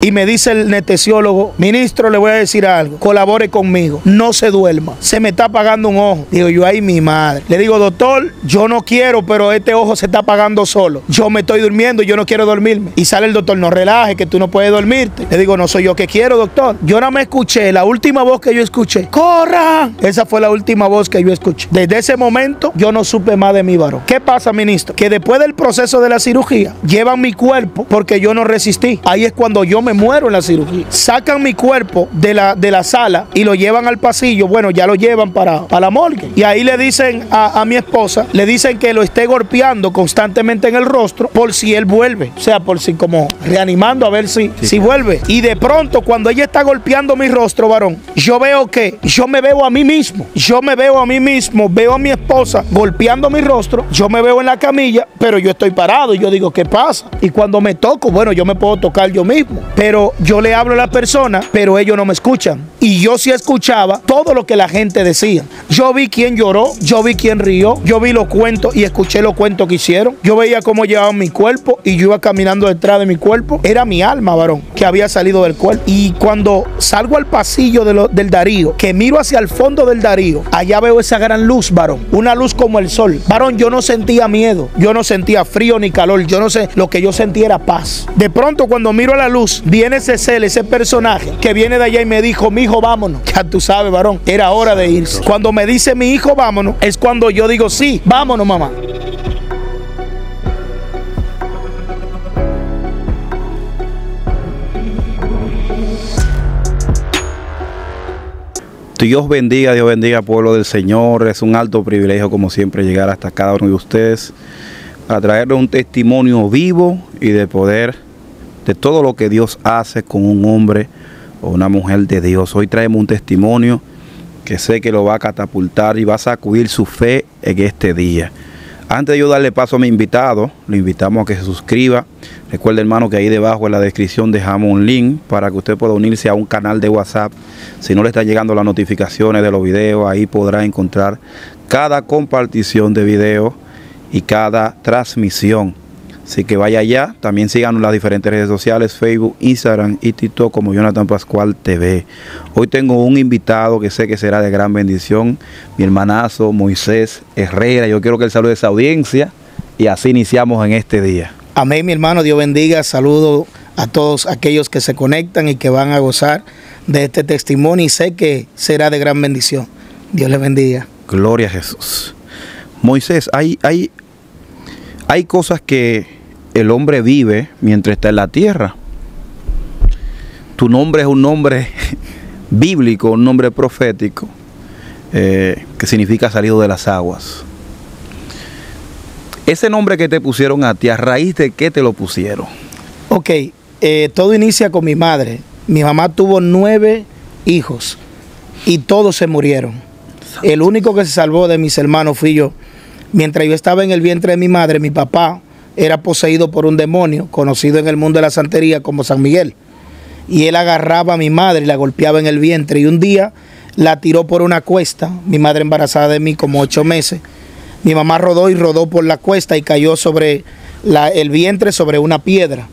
Y me dice el anestesiólogo, ministro, le voy a decir algo, colabore conmigo, no se duerma, se me está apagando un ojo. Digo yo, ay mi madre. Le digo, doctor, yo no quiero, pero este ojo se está apagando solo. Yo me estoy durmiendo, yo no quiero dormirme. Y sale el doctor, no relaje, que tú no puedes dormirte. Le digo, no soy yo que quiero, doctor. Yo no me escuché, la última voz que yo escuché, ¡corran! Esa fue la última voz que yo escuché. Desde ese momento, yo no supe más de mi varón. ¿Qué pasa, ministro? Que después del proceso de la cirugía, llevan mi cuerpo porque yo no resistí. Ahí es cuando yo me muero en la cirugía. Sacan mi cuerpo de la sala y lo llevan al pasillo. Bueno, ya lo llevan para la morgue. Y ahí le dicen a mi esposa, le dicen que lo esté golpeando constantemente en el rostro por si él vuelve. O sea, por si como reanimando a ver si vuelve. Y de pronto, cuando ella está golpeando mi rostro, varón, yo veo que yo me veo a mí mismo. Yo me veo a mí mismo, veo a mi esposa golpeando mi rostro. Yo me veo en la camilla, pero yo estoy parado y yo digo, ¿qué pasa? Y cuando me toco, bueno, yo me puedo tocar yo mismo. Pero yo le hablo a la persona, pero ellos no me escuchan. Y yo sí escuchaba todo lo que la gente decía. Yo vi quién lloró, yo vi quién rió, yo vi los cuentos y escuché los cuentos que hicieron. Yo veía cómo llevaban mi cuerpo y yo iba caminando detrás de mi cuerpo. Era mi alma, varón, que había salido del cuerpo. Y cuando salgo al pasillo del Darío, que miro hacia el fondo del Darío, allá veo esa gran luz, varón. Una luz como el sol. Varón, yo no sentía miedo, yo no sentía frío ni calor, yo no sé, lo que yo sentía era paz. De pronto, cuando miro a la luz, viene ese personaje que viene de allá y me dijo, mi hijo, vámonos. Ya tú sabes, varón, era hora de irse. Cuando me dice mi hijo, vámonos, es cuando yo digo, sí, vámonos, mamá. Dios bendiga, pueblo del Señor. Es un alto privilegio, como siempre, llegar hasta cada uno de ustedes para traerles un testimonio vivo y de poder de todo lo que Dios hace con un hombre o una mujer de Dios. Hoy traemos un testimonio que sé que lo va a catapultar y va a sacudir su fe en este día. Antes de yo darle paso a mi invitado, le invitamos a que se suscriba. Recuerde, hermano, que ahí debajo en la descripción dejamos un link para que usted pueda unirse a un canal de WhatsApp. Si no le están llegando las notificaciones de los videos, ahí podrá encontrar cada compartición de video y cada transmisión. Así que vaya allá. También síganos en las diferentes redes sociales, Facebook, Instagram y TikTok como Jonathan Pascual TV. Hoy tengo un invitado que sé que será de gran bendición, mi hermanazo Moisés Herrera. Yo quiero que él salude a esa audiencia y así iniciamos en este día. Amén, mi hermano, Dios bendiga. Saludo a todos aquellos que se conectan y que van a gozar de este testimonio y sé que será de gran bendición. Dios les bendiga. Gloria a Jesús. Moisés, hay cosas que el hombre vive mientras está en la tierra. Tu nombre es un nombre bíblico, un nombre profético, que significa salido de las aguas. Ese nombre que te pusieron a ti, ¿a raíz de qué te lo pusieron? Ok, todo inicia con mi madre. Mi mamá tuvo 9 hijos y todos se murieron. El único que se salvó de mis hermanos fui yo. Mientras yo estaba en el vientre de mi madre, mi papá era poseído por un demonio, conocido en el mundo de la santería como San Miguel. Y él agarraba a mi madre y la golpeaba en el vientre. Y un día la tiró por una cuesta, mi madre embarazada de mí como 8 meses. Mi mamá rodó y rodó por la cuesta y cayó sobre el vientre sobre una piedra.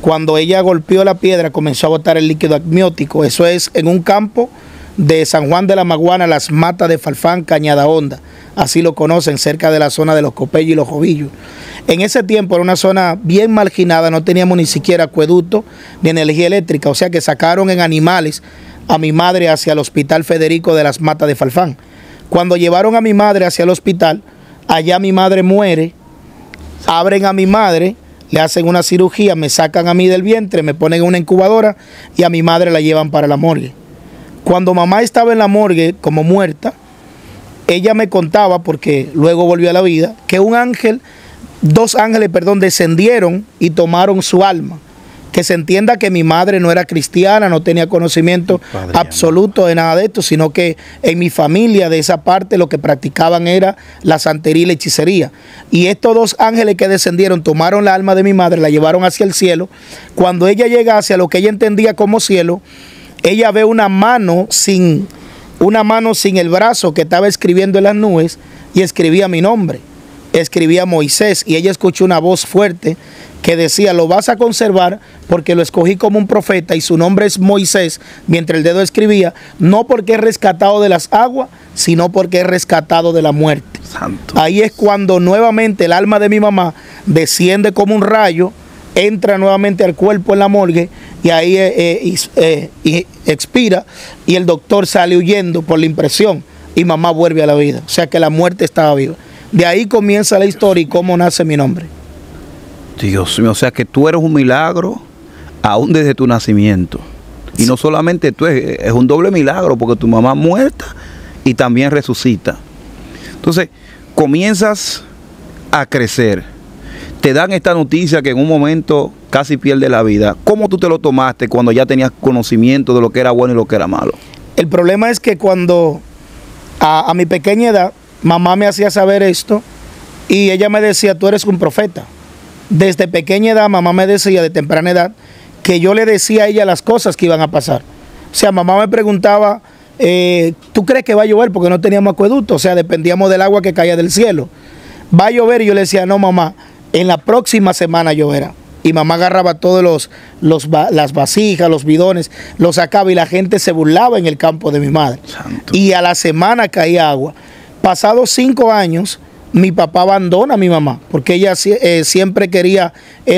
Cuando ella golpeó la piedra comenzó a botar el líquido amniótico. Eso es en un campo de San Juan de la Maguana, las matas de Farfán, Cañada Honda. Así lo conocen, cerca de la zona de los Copellos y los Jovillos. En ese tiempo era una zona bien marginada, no teníamos ni siquiera acueducto ni energía eléctrica, o sea que sacaron en animales a mi madre hacia el Hospital Federico de las Matas de Farfán. Cuando llevaron a mi madre hacia el hospital, allá mi madre muere, abren a mi madre, le hacen una cirugía, me sacan a mí del vientre, me ponen en una incubadora y a mi madre la llevan para la morgue. Cuando mamá estaba en la morgue como muerta, ella me contaba, porque luego volvió a la vida, que dos ángeles, descendieron y tomaron su alma. Que se entienda que mi madre no era cristiana, no tenía conocimiento absoluto de nada de esto, sino que en mi familia de esa parte lo que practicaban era la santería y la hechicería. Y estos 2 ángeles que descendieron tomaron la alma de mi madre, la llevaron hacia el cielo. Cuando ella llega hacia lo que ella entendía como cielo, ella ve una mano sin el brazo que estaba escribiendo en las nubes y escribía mi nombre. escribía Moisés, y ella escuchó una voz fuerte que decía: lo vas a conservar porque lo escogí como un profeta y su nombre es Moisés, mientras el dedo escribía, no porque es rescatado de las aguas, sino porque es rescatado de la muerte. Santo. Ahí es cuando nuevamente el alma de mi mamá desciende como un rayo, entra nuevamente al cuerpo en la morgue, y ahí expira, y el doctor sale huyendo por la impresión, y mamá vuelve a la vida. O sea que la muerte estaba viva. De ahí comienza la historia y cómo nace mi nombre. Dios mío, o sea que tú eres un milagro aún desde tu nacimiento. Y no solamente tú, es un doble milagro, porque tu mamá muerta y también resucita. Entonces, comienzas a crecer. Te dan esta noticia que en un momento casi pierdes la vida. ¿Cómo tú te lo tomaste cuando ya tenías conocimiento de lo que era bueno y lo que era malo? El problema es que cuando a mi pequeña edad, mamá me hacía saber esto y ella me decía: tú eres un profeta. Desde pequeña edad, mamá me decía, de temprana edad, que yo le decía a ella las cosas que iban a pasar. O sea, mamá me preguntaba: ¿tú crees que va a llover? Porque no teníamos acueducto, o sea, dependíamos del agua que caía del cielo. ¿Va a llover? Y yo le decía: no, mamá, en la próxima semana lloverá. Y mamá agarraba todos las vasijas, los bidones, los sacaba y la gente se burlaba en el campo de mi madre. Santo. Y a la semana caía agua. Pasados 5 años, mi papá abandona a mi mamá, porque ella siempre quería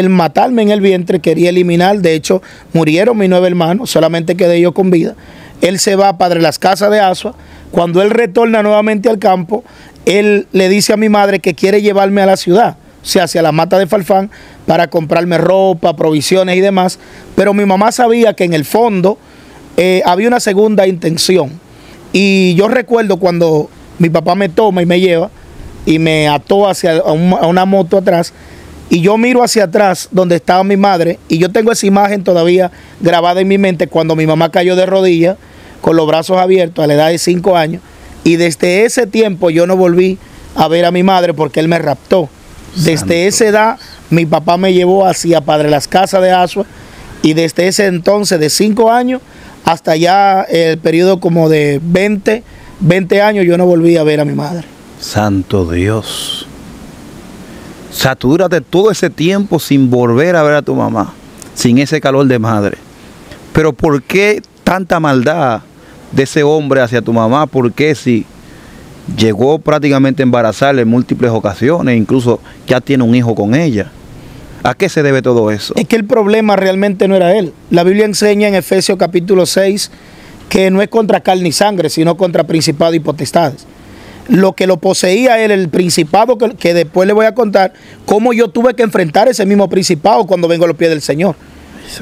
matarme en el vientre, quería eliminar. De hecho, murieron mis 9 hermanos, solamente quedé yo con vida. Él se va para las casas de Asua. Cuando él retorna nuevamente al campo, él le dice a mi madre que quiere llevarme a la ciudad, o sea, hacia la mata de Farfán, para comprarme ropa, provisiones y demás. Pero mi mamá sabía que en el fondo había una segunda intención. Y yo recuerdo cuando mi papá me toma y me lleva y me ató a una moto atrás, y yo miro hacia atrás donde estaba mi madre, y yo tengo esa imagen todavía grabada en mi mente cuando mi mamá cayó de rodillas con los brazos abiertos a la edad de 5 años, y desde ese tiempo yo no volví a ver a mi madre porque él me raptó. Desde Santo. esa edad mi papá me llevó hacia Padre Las Casas de Asua, y desde ese entonces, de 5 años hasta ya el periodo como de 20 años, yo no volví a ver a mi madre. Santo Dios. O sea, tú duraste todo ese tiempo sin volver a ver a tu mamá, sin ese calor de madre. Pero ¿por qué tanta maldad de ese hombre hacia tu mamá? ¿Por qué si llegó prácticamente a embarazarle en múltiples ocasiones, incluso ya tiene un hijo con ella? ¿A qué se debe todo eso? Es que el problema realmente no era él. La Biblia enseña en Efesios capítulo 6 que no es contra carne y sangre, sino contra principados y potestades. Lo que lo poseía él, el principado que después le voy a contar, cómo yo tuve que enfrentar ese mismo principado cuando vengo a los pies del Señor.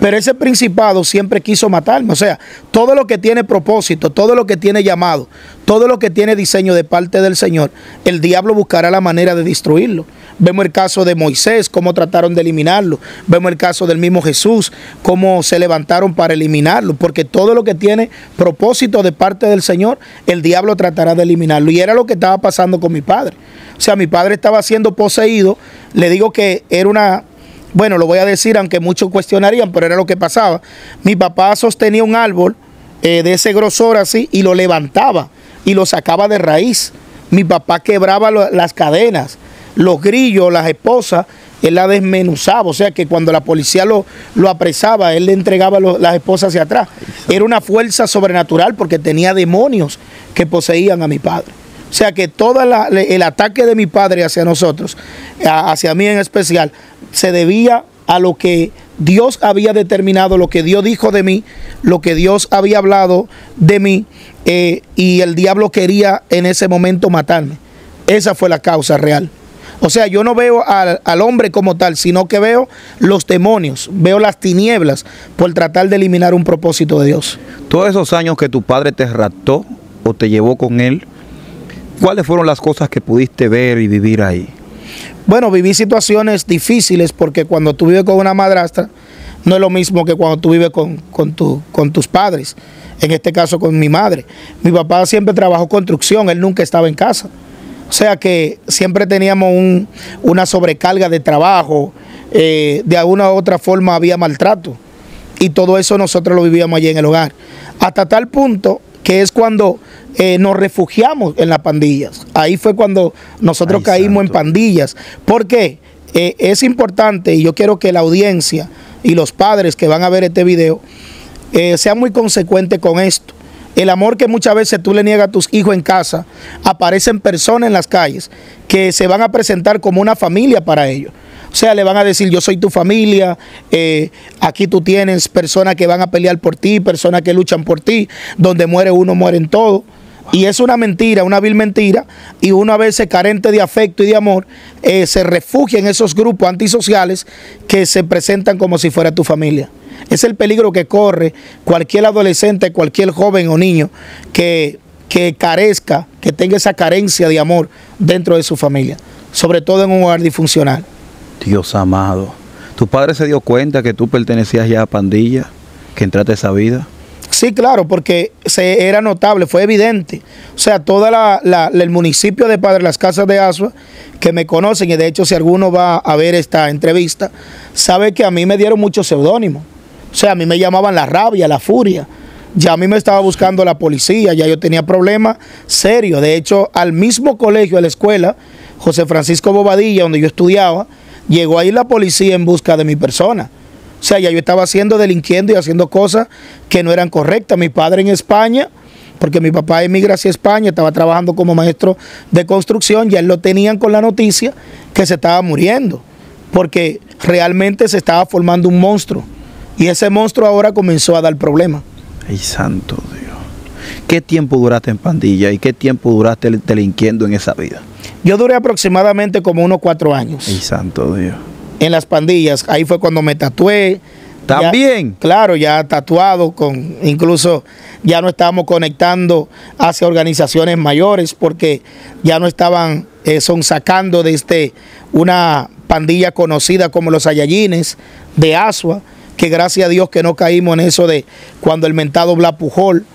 Pero ese principado siempre quiso matarme. O sea, todo lo que tiene propósito, todo lo que tiene llamado, todo lo que tiene diseño de parte del Señor, el diablo buscará la manera de destruirlo. Vemos el caso de Moisés, cómo trataron de eliminarlo. Vemos el caso del mismo Jesús, cómo se levantaron para eliminarlo. Porque todo lo que tiene propósito de parte del Señor, el diablo tratará de eliminarlo. Y era lo que estaba pasando con mi padre. O sea, mi padre estaba siendo poseído. Le digo que era una... Bueno, lo voy a decir, aunque muchos cuestionarían, pero era lo que pasaba. Mi papá sostenía un árbol de ese grosor así y lo levantaba y lo sacaba de raíz. Mi papá quebraba las cadenas, los grillos, las esposas, él la desmenuzaba. O sea que cuando la policía lo apresaba, él le entregaba las esposas hacia atrás. Era una fuerza sobrenatural porque tenía demonios que poseían a mi padre. O sea que todo el ataque de mi padre hacia nosotros, hacia mí en especial, se debía a lo que Dios había determinado, lo que Dios dijo de mí, lo que Dios había hablado de mí, y el diablo quería en ese momento matarme. Esa fue la causa real. O sea, yo no veo al hombre como tal, sino que veo los demonios, veo las tinieblas por tratar de eliminar un propósito de Dios. Todos esos años que tu padre te raptó o te llevó con él, ¿cuáles fueron las cosas que pudiste ver y vivir ahí? Bueno, viví situaciones difíciles porque cuando tú vives con una madrastra no es lo mismo que cuando tú vives con tus padres. En este caso con mi madre. Mi papá siempre trabajó construcción, él nunca estaba en casa. O sea que siempre teníamos una sobrecarga de trabajo, de alguna u otra forma había maltrato. Y todo eso nosotros lo vivíamos allí en el hogar. Hasta tal punto que es cuando nos refugiamos en las pandillas. Ahí fue cuando nosotros caímos en pandillas. ¿Por qué? Es importante, y yo quiero que la audiencia y los padres que van a ver este video sean muy consecuentes con esto. El amor que muchas veces tú le niegas a tus hijos en casa, aparecen personas en las calles que se van a presentar como una familia para ellos. O sea, le van a decir, yo soy tu familia, aquí tú tienes personas que van a pelear por ti, personas que luchan por ti, donde muere uno, mueren todos. Y es una mentira, una vil mentira, y uno a veces carente de afecto y de amor, se refugia en esos grupos antisociales que se presentan como si fuera tu familia. Es el peligro que corre cualquier adolescente, cualquier joven o niño que carezca, que tenga esa carencia de amor dentro de su familia, sobre todo en un hogar disfuncional. Dios amado, ¿tu padre se dio cuenta que tú pertenecías ya a pandilla, que entraste a esa vida? Sí, claro, porque era notable, fue evidente. O sea, todo el municipio de Padre Las Casas de Asua, que me conocen, y de hecho si alguno va a ver esta entrevista, sabe que a mí me dieron muchos seudónimos. O sea, a mí me llamaban La Rabia, La Furia. Ya a mí me estaba buscando la policía, ya yo tenía problemas serios. De hecho, al mismo colegio, a la escuela, José Francisco Bobadilla, donde yo estudiaba, llegó ahí la policía en busca de mi persona. O sea, ya yo estaba delinquiendo y haciendo cosas que no eran correctas. Mi padre en España, porque mi papá emigra hacia España, estaba trabajando como maestro de construcción, ya él lo tenían con la noticia que se estaba muriendo, porque realmente se estaba formando un monstruo. Y ese monstruo ahora comenzó a dar problemas. ¡Ay, santo Dios! ¿Qué tiempo duraste en pandilla y qué tiempo duraste delinquiendo en esa vida? Yo duré aproximadamente como unos 4 años. ¡Ay, santo Dios! En las pandillas, ahí fue cuando me tatué. ¿También? Ya, claro, ya tatuado, incluso ya no estábamos conectando hacia organizaciones mayores porque ya no estaban sacando desde una pandilla conocida como los Saiyajines de Asua, que gracias a Dios que no caímos en eso de cuando el mentado Blas Pujol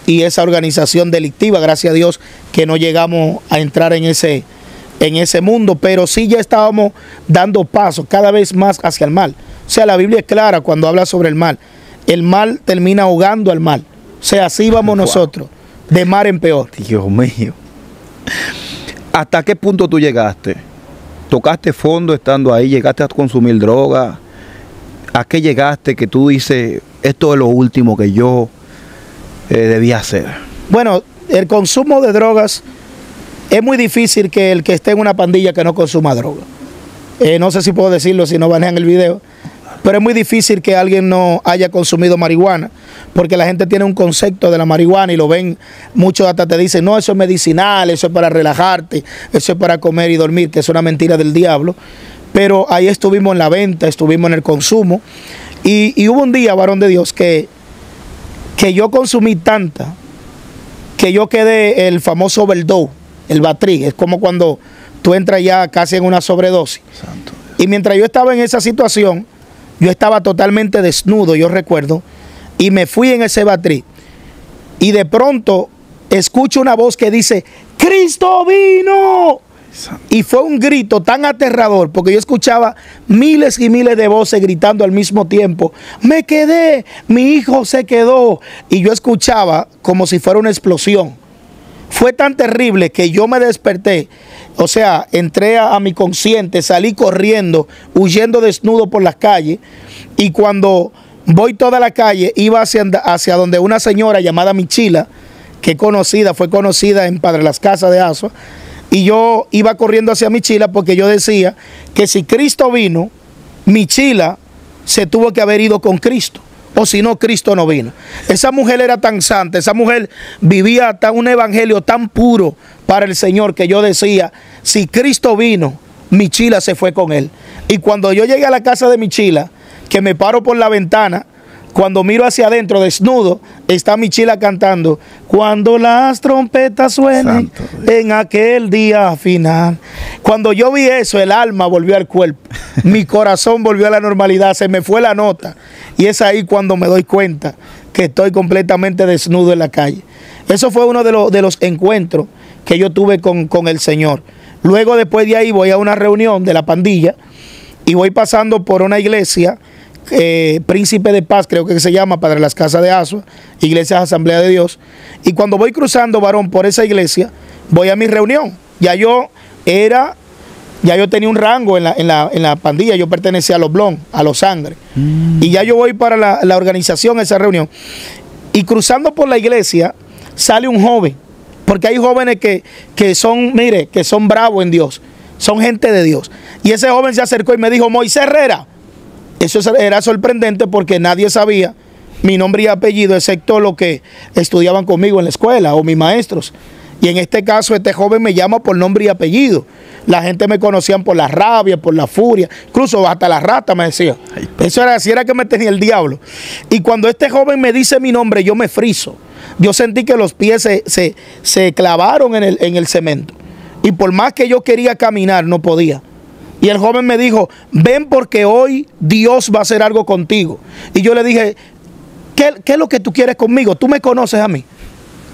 y esa organización delictiva, gracias a Dios que no llegamos a entrar en ese mundo, pero sí ya estábamos dando pasos cada vez más hacia el mal. O sea, la Biblia es clara cuando habla sobre el mal. El mal termina ahogando al mal. O sea, así vamos nosotros, de mar en peor. Dios mío. ¿Hasta qué punto tú llegaste? ¿Tocaste fondo estando ahí? ¿Llegaste a consumir droga? ¿A qué llegaste que tú dices, esto es lo último que yo debía hacer? Bueno, el consumo de drogas es muy difícil que el que esté en una pandilla que no consuma droga. No sé si puedo decirlo si no banean el video, pero es muy difícil que alguien no haya consumido marihuana, porque la gente tiene un concepto de la marihuana y lo ven, muchos hasta te dicen, no, eso es medicinal, eso es para relajarte, eso es para comer y dormir, que es una mentira del diablo. Pero ahí estuvimos en la venta, estuvimos en el consumo, y hubo un día, varón de Dios, que yo consumí tanta, que yo quedé el famoso overdose, el Batrí. Es como cuando tú entras ya casi en una sobredosis. Santo Dios. Y mientras yo estaba en esa situación, yo estaba totalmente desnudo, yo recuerdo, y me fui en ese Batrí. Y de pronto escucho una voz que dice, ¡Cristo vino! Y fue un grito tan aterrador, porque yo escuchaba miles y miles de voces gritando al mismo tiempo, me quedé, mi hijo se quedó, y yo escuchaba como si fuera una explosión. Fue tan terrible que yo me desperté, o sea, entré a mi consciente, salí corriendo, huyendo desnudo por las calles, y cuando voy toda la calle, iba hacia donde una señora llamada Michila, que fue conocida en Padre Las Casas de Asua. Y yo iba corriendo hacia Michila porque yo decía que si Cristo vino, Michila se tuvo que haber ido con Cristo. O si no, Cristo no vino. Esa mujer era tan santa, esa mujer vivía un evangelio tan puro para el Señor que yo decía, si Cristo vino, Michila se fue con él. Y cuando yo llegué a la casa de Michila, que me paro por la ventana, cuando miro hacia adentro desnudo, está Michila cantando, cuando las trompetas suenen en aquel día final. Cuando yo vi eso, el alma volvió al cuerpo, mi corazón volvió a la normalidad, se me fue la nota. Y es ahí cuando me doy cuenta que estoy completamente desnudo en la calle. Eso fue uno de los encuentros que yo tuve con el Señor. Luego, después de ahí, voy a una reunión de la pandilla y voy pasando por una iglesia Príncipe de Paz, creo que se llama, Padre Las Casas de Asua, Iglesias Asamblea de Dios. Y cuando voy cruzando, varón, por esa iglesia, voy a mi reunión. Ya yo tenía un rango en la pandilla, yo pertenecía a los Blon, a los Sangre. Y ya yo voy para la organización, esa reunión. Y cruzando por la iglesia, sale un joven, porque hay jóvenes que son, mire, que son bravos en Dios, son gente de Dios. Y ese joven se acercó y me dijo, Moisés Herrera. Eso era sorprendente porque nadie sabía mi nombre y apellido, excepto los que estudiaban conmigo en la escuela o mis maestros. Y en este caso, este joven me llama por nombre y apellido. La gente me conocían por la rabia, por la furia, incluso hasta la rata me decía. Eso era así, era que me tenía el diablo. Y cuando este joven me dice mi nombre, yo me friso. Yo sentí que los pies se clavaron en el cemento. Y por más que yo quería caminar, no podía. Y el joven me dijo, ven porque hoy Dios va a hacer algo contigo. Y yo le dije, ¿qué es lo que tú quieres conmigo? Tú me conoces a mí.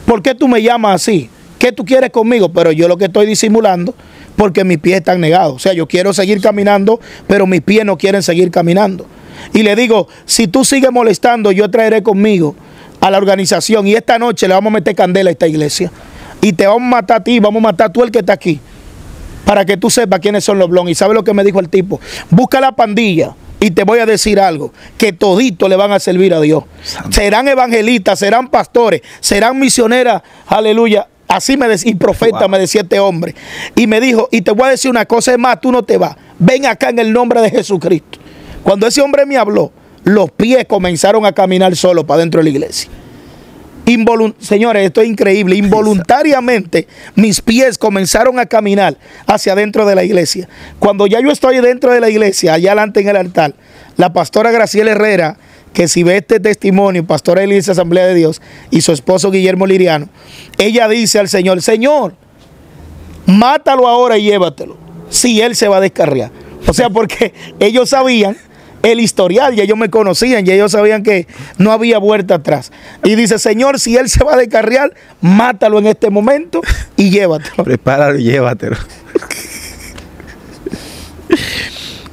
¿Por qué tú me llamas así? ¿Qué tú quieres conmigo? Pero yo lo que estoy disimulando, porque mis pies están negados. O sea, yo quiero seguir caminando, pero mis pies no quieren seguir caminando. Y le digo, si tú sigues molestando, yo traeré conmigo a la organización y esta noche le vamos a meter candela a esta iglesia. Y te vamos a matar a ti, vamos a matar a tú el que está aquí. Para que tú sepas quiénes son los Blon. Y ¿sabe lo que me dijo el tipo? Busca la pandilla y te voy a decir algo, que todito le van a servir a Dios. Santo. Serán evangelistas, serán pastores, serán misioneras, aleluya. Así me decía, y profeta, wow, me decía este hombre. Y me dijo, y te voy a decir una cosa, es más, tú no te vas. Ven acá en el nombre de Jesucristo. Cuando ese hombre me habló, los pies comenzaron a caminar solos para dentro de la iglesia. Señores, esto es increíble. Involuntariamente mis pies comenzaron a caminar hacia adentro de la iglesia. Cuando ya yo estoy dentro de la iglesia, allá adelante en el altar, la pastora Graciela Herrera, que si ve este testimonio, pastora de la Iglesia Asamblea de Dios, y su esposo Guillermo Liriano, ella dice al Señor, Señor, mátalo ahora y llévatelo, si él se va a descarriar. O sea, porque ellos sabían el historial, y ellos me conocían, y ellos sabían que no había vuelta atrás. Y dice, Señor, si él se va a descarriar, mátalo en este momento y llévatelo. Prepáralo y llévatelo.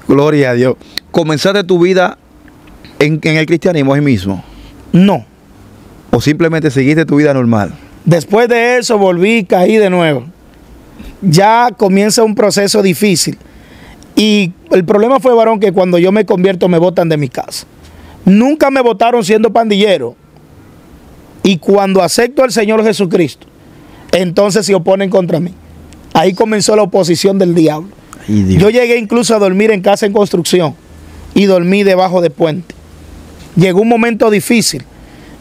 Gloria a Dios. ¿Comenzaste tu vida en el cristianismo ahí mismo? No. ¿O simplemente seguiste tu vida normal? Después de eso volví y caí de nuevo. Ya comienza un proceso difícil. Y el problema fue, varón, que cuando yo me convierto me botan de mi casa. Nunca me botaron siendo pandillero. Y cuando acepto al Señor Jesucristo, entonces se oponen contra mí. Ahí comenzó la oposición del diablo. Yo llegué incluso a dormir en casa en construcción y dormí debajo de puente. Llegó un momento difícil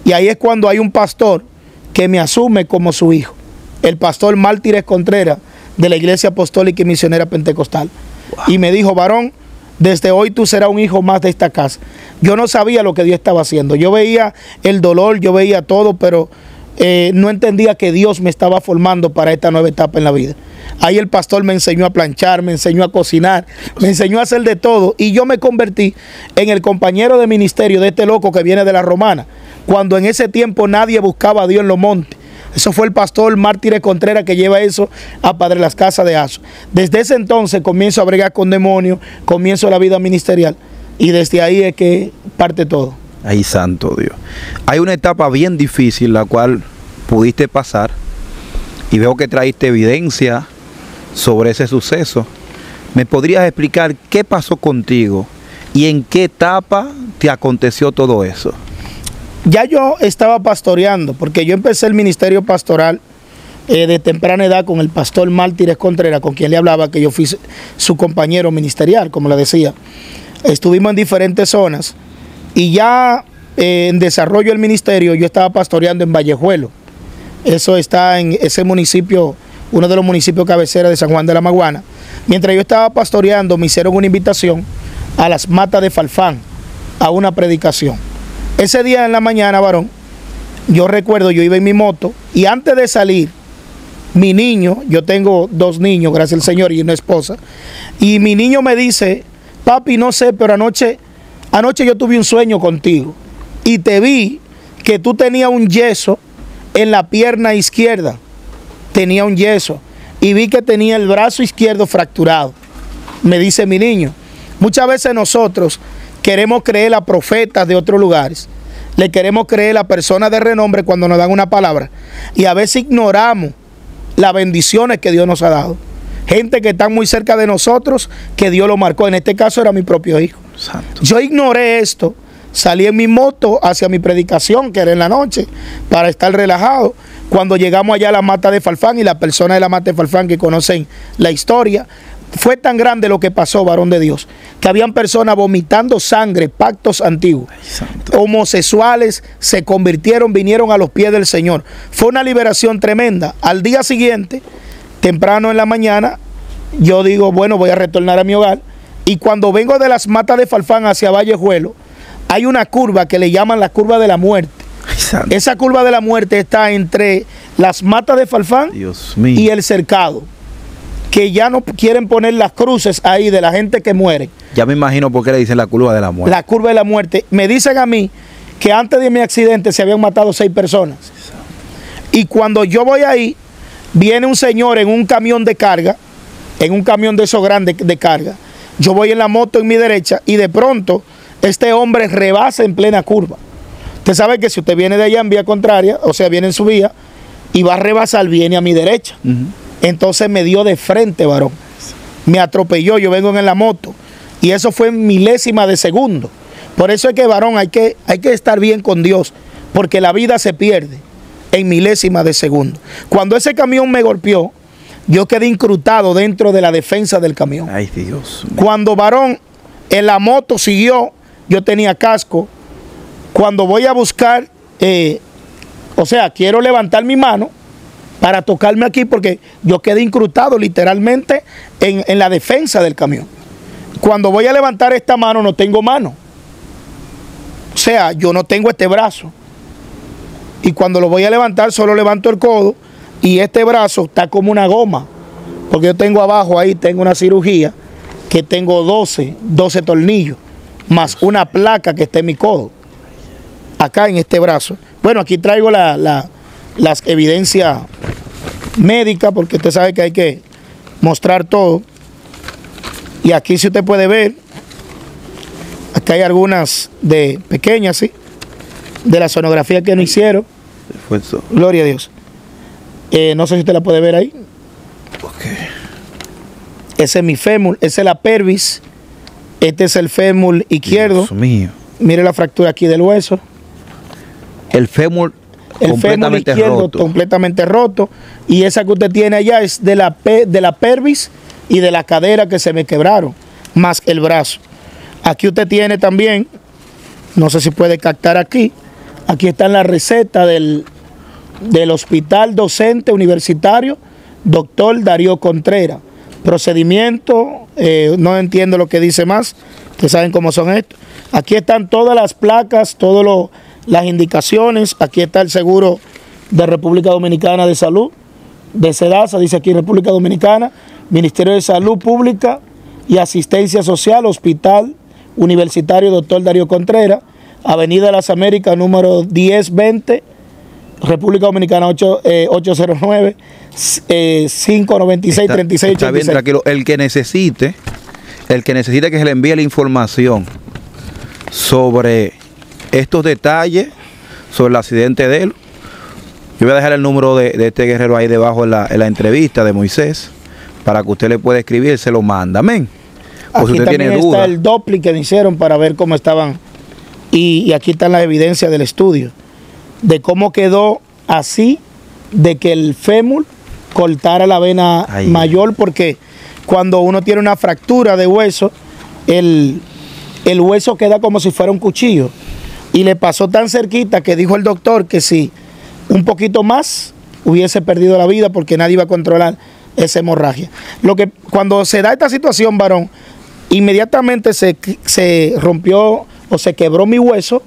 y ahí es cuando hay un pastor que me asume como su hijo. El pastor Mártires Contreras de la Iglesia Apostólica y Misionera Pentecostal. Wow. Y me dijo, varón, desde hoy tú serás un hijo más de esta casa. Yo no sabía lo que Dios estaba haciendo. Yo veía el dolor, yo veía todo, pero no entendía que Dios me estaba formando para esta nueva etapa en la vida. Ahí el pastor me enseñó a planchar, me enseñó a cocinar, me enseñó a hacer de todo. Y yo me convertí en el compañero de ministerio de este loco que viene de la Romana. Cuando en ese tiempo nadie buscaba a Dios en los montes. Eso fue el pastor Mártires Contreras que lleva eso a Padre Las Casas de Asua. Desde ese entonces comienzo a bregar con demonios, comienzo la vida ministerial. Y desde ahí es que parte todo. Ay, santo Dios. Hay una etapa bien difícil la cual pudiste pasar. Y veo que traíste evidencia sobre ese suceso. ¿Me podrías explicar qué pasó contigo y en qué etapa te aconteció todo eso? Ya yo estaba pastoreando, porque yo empecé el ministerio pastoral de temprana edad con el pastor Mártires Contreras, con quien le hablaba, que yo fui su compañero ministerial, como le decía. Estuvimos en diferentes zonas y ya en desarrollo del ministerio yo estaba pastoreando en Vallejuelo. Eso está en ese municipio, uno de los municipios cabecera de San Juan de la Maguana. Mientras yo estaba pastoreando, me hicieron una invitación a las matas de Falfán, a una predicación. Ese día en la mañana, varón, yo recuerdo, yo iba en mi moto y antes de salir, mi niño, yo tengo 2 niños, gracias al Señor, y una esposa, y mi niño me dice, papi, no sé, pero anoche yo tuve un sueño contigo y te vi que tú tenías un yeso en la pierna izquierda, tenía un yeso, y vi que tenía el brazo izquierdo fracturado. Me dice mi niño, muchas veces nosotros queremos creer a profetas de otros lugares, le queremos creer a personas de renombre cuando nos dan una palabra, y a veces ignoramos las bendiciones que Dios nos ha dado. Gente que está muy cerca de nosotros, que Dios lo marcó. En este caso era mi propio hijo. Santo. Yo ignoré esto, salí en mi moto hacia mi predicación, que era en la noche, para estar relajado. Cuando llegamos allá a la mata de Farfán, y las personas de la mata de Farfán que conocen la historia, fue tan grande lo que pasó, varón de Dios, que habían personas vomitando sangre, pactos antiguos. Santo. Homosexuales se convirtieron, vinieron a los pies del Señor. Fue una liberación tremenda. Al día siguiente, temprano en la mañana, yo digo, bueno, voy a retornar a mi hogar. Y cuando vengo de las matas de Farfán hacia Vallejuelo, hay una curva que le llaman la curva de la muerte. Ay, santo. Esa curva de la muerte está entre las matas de Farfán Dios mío. y el cercado, que ya no quieren poner las cruces ahí de la gente que muere. Ya me imagino por qué le dicen la curva de la muerte. La curva de la muerte. Me dicen a mí que antes de mi accidente se habían matado 6 personas. Y cuando yo voy ahí, viene un señor en un camión de carga, en un camión de esos grandes de carga. Yo voy en la moto en mi derecha y de pronto este hombre rebasa en plena curva. Usted sabe que si usted viene de allá en vía contraria, o sea, viene en su vía y va a rebasar, viene a mi derecha. Entonces me dio de frente, varón. Me atropelló, yo vengo en la moto. Y eso fue en milésima de segundo. Por eso es que, varón, hay que estar bien con Dios, porque la vida se pierde en milésima de segundo. Cuando ese camión me golpeó, yo quedé incrustado dentro de la defensa del camión. Ay, Dios mío. Cuando, varón, en la moto siguió, yo tenía casco. Cuando voy a buscar, o sea, quiero levantar mi mano para tocarme aquí, porque yo quedé incrustado literalmente en la defensa del camión. Cuando voy a levantar esta mano, no tengo mano. O sea, yo no tengo este brazo. Y cuando lo voy a levantar, solo levanto el codo, y este brazo está como una goma, porque yo tengo abajo ahí, tengo una cirugía, que tengo 12 tornillos, más una placa que está en mi codo, acá en este brazo. Bueno, aquí traigo las evidencias médicas, porque usted sabe que hay que mostrar todo. Y aquí, si usted puede ver, acá hay algunas de pequeñas, ¿sí?, de la sonografía que nos hicieron. Gloria a Dios. No sé si usted la puede ver ahí. Okay. Ese es mi fémur, esa es la pelvis. Este es el fémur izquierdo. Dios mío. Mire la fractura aquí del hueso. El fémur completamente izquierdo roto. Completamente roto. Y esa que usted tiene allá es de la pelvis y de la cadera que se me quebraron, más el brazo. Aquí usted tiene también, no sé si puede captar aquí, aquí está la receta del Hospital Docente Universitario Dr. Darío Contreras. Procedimiento, no entiendo lo que dice más, ustedes saben cómo son estos. Aquí están todas las placas, todas las indicaciones. Aquí está el seguro de República Dominicana de Salud, de SEDASA, dice aquí República Dominicana, Ministerio de Salud Pública y Asistencia Social, Hospital Universitario Dr. Darío Contreras, Avenida Las Américas, número 1020, República Dominicana 809 596 3686. Está bien, tranquilo. El que necesite que se le envíe la información sobre estos detalles, sobre el accidente de él, yo voy a dejar el número de este guerrero ahí debajo en la entrevista de Moisés, para que usted le pueda escribir, se lo manda. Amén. Pues aquí usted también tiene duda. está el Doppler que me hicieron para ver cómo estaban. Y aquí están las evidencias del estudio, de cómo quedó así, de que el fémur cortara la vena mayor, porque cuando uno tiene una fractura de hueso, el hueso queda como si fuera un cuchillo. Y le pasó tan cerquita que dijo el doctor que si un poquito más hubiese perdido la vida, porque nadie iba a controlar esa hemorragia. Cuando se da esta situación, varón, inmediatamente se rompió o se quebró mi hueso,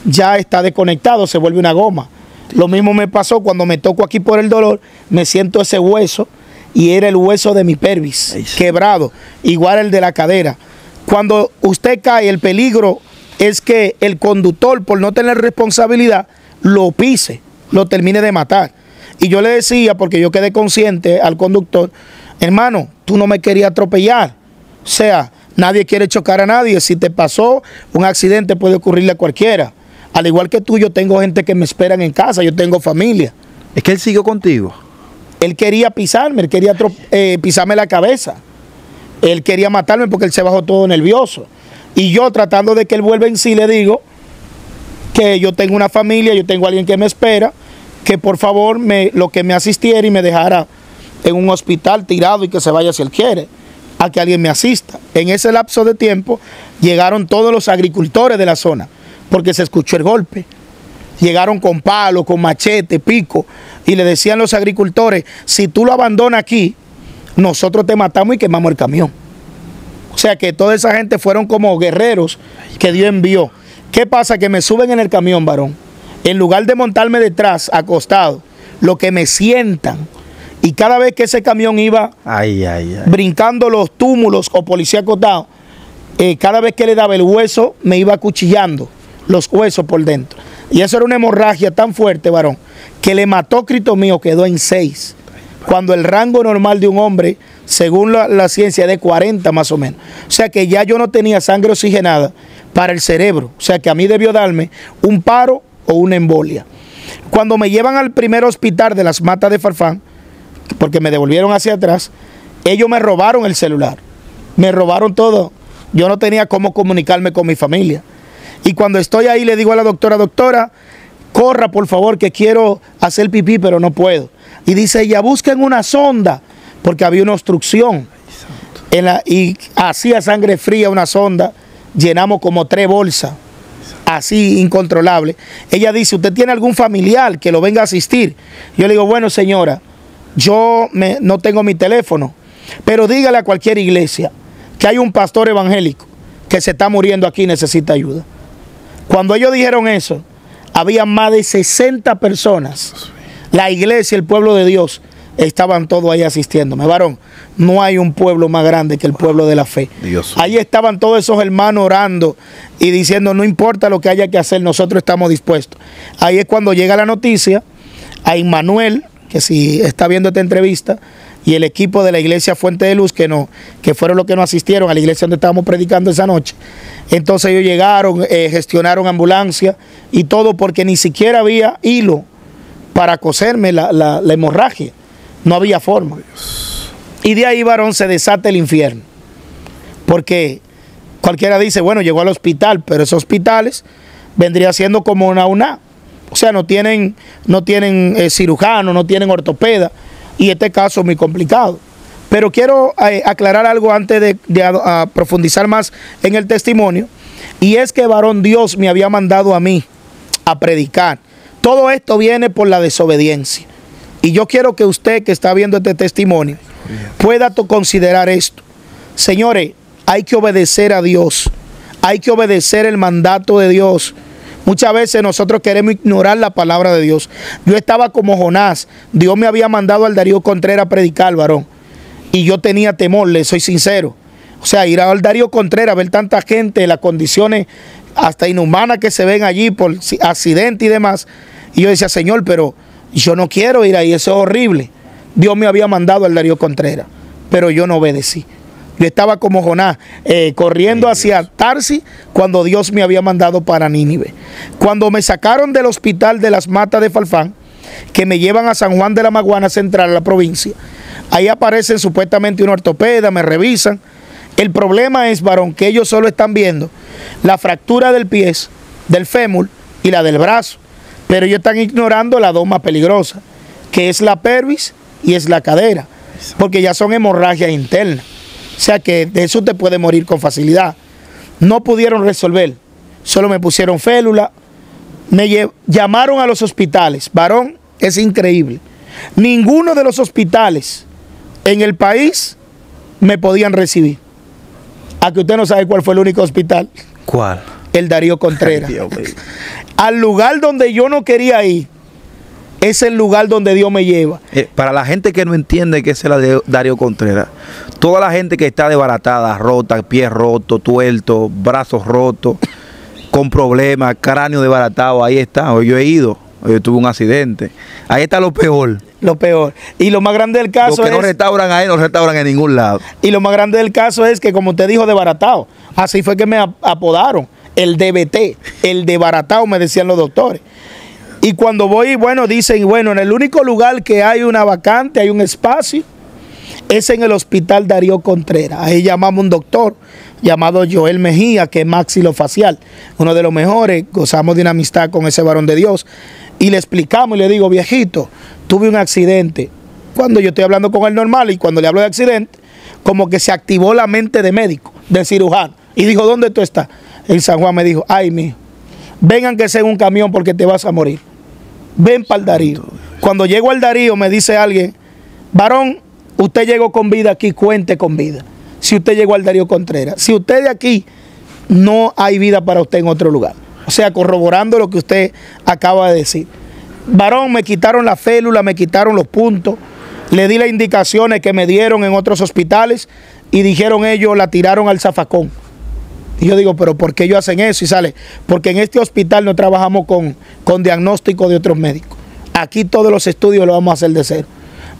ya está desconectado, se vuelve una goma. Lo mismo me pasó cuando me toco aquí por el dolor, me siento ese hueso y era el hueso de mi pelvis, quebrado, igual el de la cadera. Cuando usted cae, el peligro es que el conductor, por no tener responsabilidad, lo pise, lo termine de matar. Y yo le decía, porque yo quedé consciente al conductor, hermano, tú no me querías atropellar. O sea, Nadie quiere chocar a nadie. Si te pasó un accidente puede ocurrirle a cualquiera. Al igual que tú, yo tengo gente que me esperan en casa, yo tengo familia. Es que él siguió contigo. Él quería pisarme, él quería pisarme la cabeza. Él quería matarme porque él se bajó todo nervioso. Y yo, tratando de que él vuelva en sí, le digo que yo tengo una familia, yo tengo a alguien que me espera, que por favor lo que me asistiera y me dejara en un hospital tirado y que se vaya si él quiere, a que alguien me asista. En ese lapso de tiempo llegaron todos los agricultores de la zona, porque se escuchó el golpe. Llegaron con palo, con machete, pico, y le decían los agricultores, si tú lo abandonas aquí, nosotros te matamos y quemamos el camión. O sea que toda esa gente fueron como guerreros que Dios envió. ¿Qué pasa? Que me suben en el camión, varón. En lugar de montarme detrás, acostado, lo que me sientan. Y cada vez que ese camión iba brincando los túmulos o policía acostado, cada vez que le daba el hueso, me iba acuchillando los huesos por dentro. Y eso era una hemorragia tan fuerte, varón, que le mató, Cristo mío, quedó en 6. Cuando el rango normal de un hombre, según la ciencia, es de 40 más o menos. O sea que ya yo no tenía sangre oxigenada para el cerebro. O sea que a mí debió darme un paro o una embolia. Cuando me llevan al primer hospital de las Matas de Farfán, porque me devolvieron hacia atrás, ellos me robaron el celular. Me robaron todo. Yo no tenía cómo comunicarme con mi familia. Y cuando estoy ahí le digo a la doctora, doctora, corra por favor que quiero hacer pipí pero no puedo. Y dice ella, busquen una sonda, porque había una obstrucción. Y hacía sangre fría una sonda, llenamos como 3 bolsas, así incontrolable. Ella dice, ¿usted tiene algún familiar que lo venga a asistir? Yo le digo, bueno señora, yo no tengo mi teléfono, pero dígale a cualquier iglesia que hay un pastor evangélico que se está muriendo aquí y necesita ayuda. Cuando ellos dijeron eso, había más de 60 personas. La iglesia, el pueblo de Dios, estaban todos ahí asistiéndome. Varón, no hay un pueblo más grande que el pueblo de la fe. Dios. Ahí estaban todos esos hermanos orando y diciendo, no importa lo que haya que hacer, nosotros estamos dispuestos. Ahí es cuando llega la noticia a Immanuel, que si está viendo esta entrevista, y el equipo de la iglesia Fuente de Luz, que fueron los que nos asistieron a la iglesia donde estábamos predicando esa noche. Entonces ellos llegaron, gestionaron ambulancia y todo, porque ni siquiera había hilo para coserme la hemorragia. No había forma. Y de ahí, varón, se desata el infierno. Porque cualquiera dice, bueno, llegó al hospital, pero esos hospitales vendría siendo como una UNA. O sea, no tienen cirujano, no tienen ortopeda. Y este caso es muy complicado. Pero quiero aclarar algo antes de profundizar más en el testimonio. Y es que, varón, Dios me había mandado a mí a predicar. Todo esto viene por la desobediencia. Y yo quiero que usted que está viendo este testimonio pueda considerar esto. Señores, hay que obedecer a Dios. Hay que obedecer el mandato de Dios. Muchas veces nosotros queremos ignorar la palabra de Dios. Yo estaba como Jonás. Dios me había mandado al Darío Contreras a predicar, varón. Y yo tenía temor, le soy sincero. O sea, ir al Darío Contreras, ver tanta gente, las condiciones hasta inhumanas que se ven allí por accidente y demás. Y yo decía, Señor, pero yo no quiero ir ahí, eso es horrible. Dios me había mandado al Darío Contreras, pero yo no obedecí. Yo estaba como Jonás, corriendo hacia Tarsis cuando Dios me había mandado para Nínive. Cuando me sacaron del hospital de las Matas de Farfán, que me llevan a San Juan de la Maguana Central, a la provincia, ahí aparecen supuestamente una ortopeda, me revisan. El problema es, varón, que ellos solo están viendo la fractura del pie, del fémur y la del brazo. Pero ellos están ignorando las dos más peligrosas, que es la pelvis y es la cadera, porque ya son hemorragias internas. O sea que de eso te puede morir con facilidad. No pudieron resolver, solo me pusieron férula, me llamaron a los hospitales. Varón, es increíble. Ninguno de los hospitales en el país me podían recibir. ¿A que usted no sabe cuál fue el único hospital? ¿Cuál? El Darío Contreras. Al lugar donde yo no quería ir, es el lugar donde Dios me lleva. Para la gente que no entiende qué es el Darío Contreras, toda la gente que está desbaratada, rota, pies rotos, tuertos, brazos rotos, con problemas, cráneo desbaratado, ahí está. Yo he ido Yo tuve un accidente. Ahí está lo peor. Lo peor. Y lo más grande del caso Los que no restauran ahí, no restauran en ningún lado. Y lo más grande del caso es que, como usted dijo, desbaratado. Así fue que me apodaron. El DBT. El desbaratado, me decían los doctores. Y cuando voy, bueno, dicen, bueno, en el único lugar que hay una vacante, hay un espacio, es en el Hospital Darío Contreras. Ahí llamamos a un doctor llamado Joel Mejía, que es maxilofacial, uno de los mejores. Gozamos de una amistad con ese varón de Dios. Y le explicamos y le digo, viejito, tuve un accidente. Cuando yo estoy hablando con él normal y cuando le hablo de accidente, como que se activó la mente de médico, de cirujano. Y dijo, ¿dónde tú estás? En San Juan. Me dijo, ay, mijo, vengan que sea en un camión porque te vas a morir. Ven para el Darío. Cuando llego al Darío me dice alguien, varón, usted llegó con vida aquí, cuente con vida. Si usted llegó al Darío Contreras, si usted de aquí, no hay vida para usted en otro lugar. O sea, corroborando lo que usted acaba de decir. Varón, me quitaron la félula, me quitaron los puntos, le di las indicaciones que me dieron en otros hospitales y dijeron ellos, la tiraron al zafacón. Y yo digo, pero ¿por qué ellos hacen eso? Y sale, porque en este hospital no trabajamos con diagnóstico de otros médicos. Aquí todos los estudios los vamos a hacer de cero.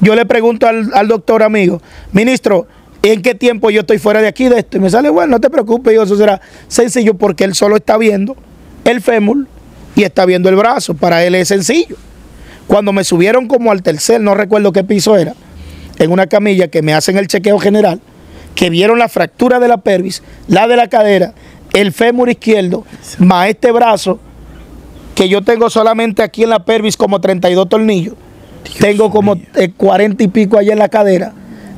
Yo le pregunto al doctor amigo, ministro, ¿en qué tiempo yo estoy fuera de aquí de esto? Y me sale, bueno, no te preocupes, eso será sencillo porque él solo está viendo el fémur y está viendo el brazo. Para él es sencillo. Cuando me subieron como al tercer, no recuerdo qué piso era, en una camilla que me hacen el chequeo general, que vieron la fractura de la pelvis, la de la cadera, el fémur izquierdo, más este brazo, que yo tengo solamente aquí en la pelvis como 32 tornillos. Dios tengo como 40 y pico allá en la cadera,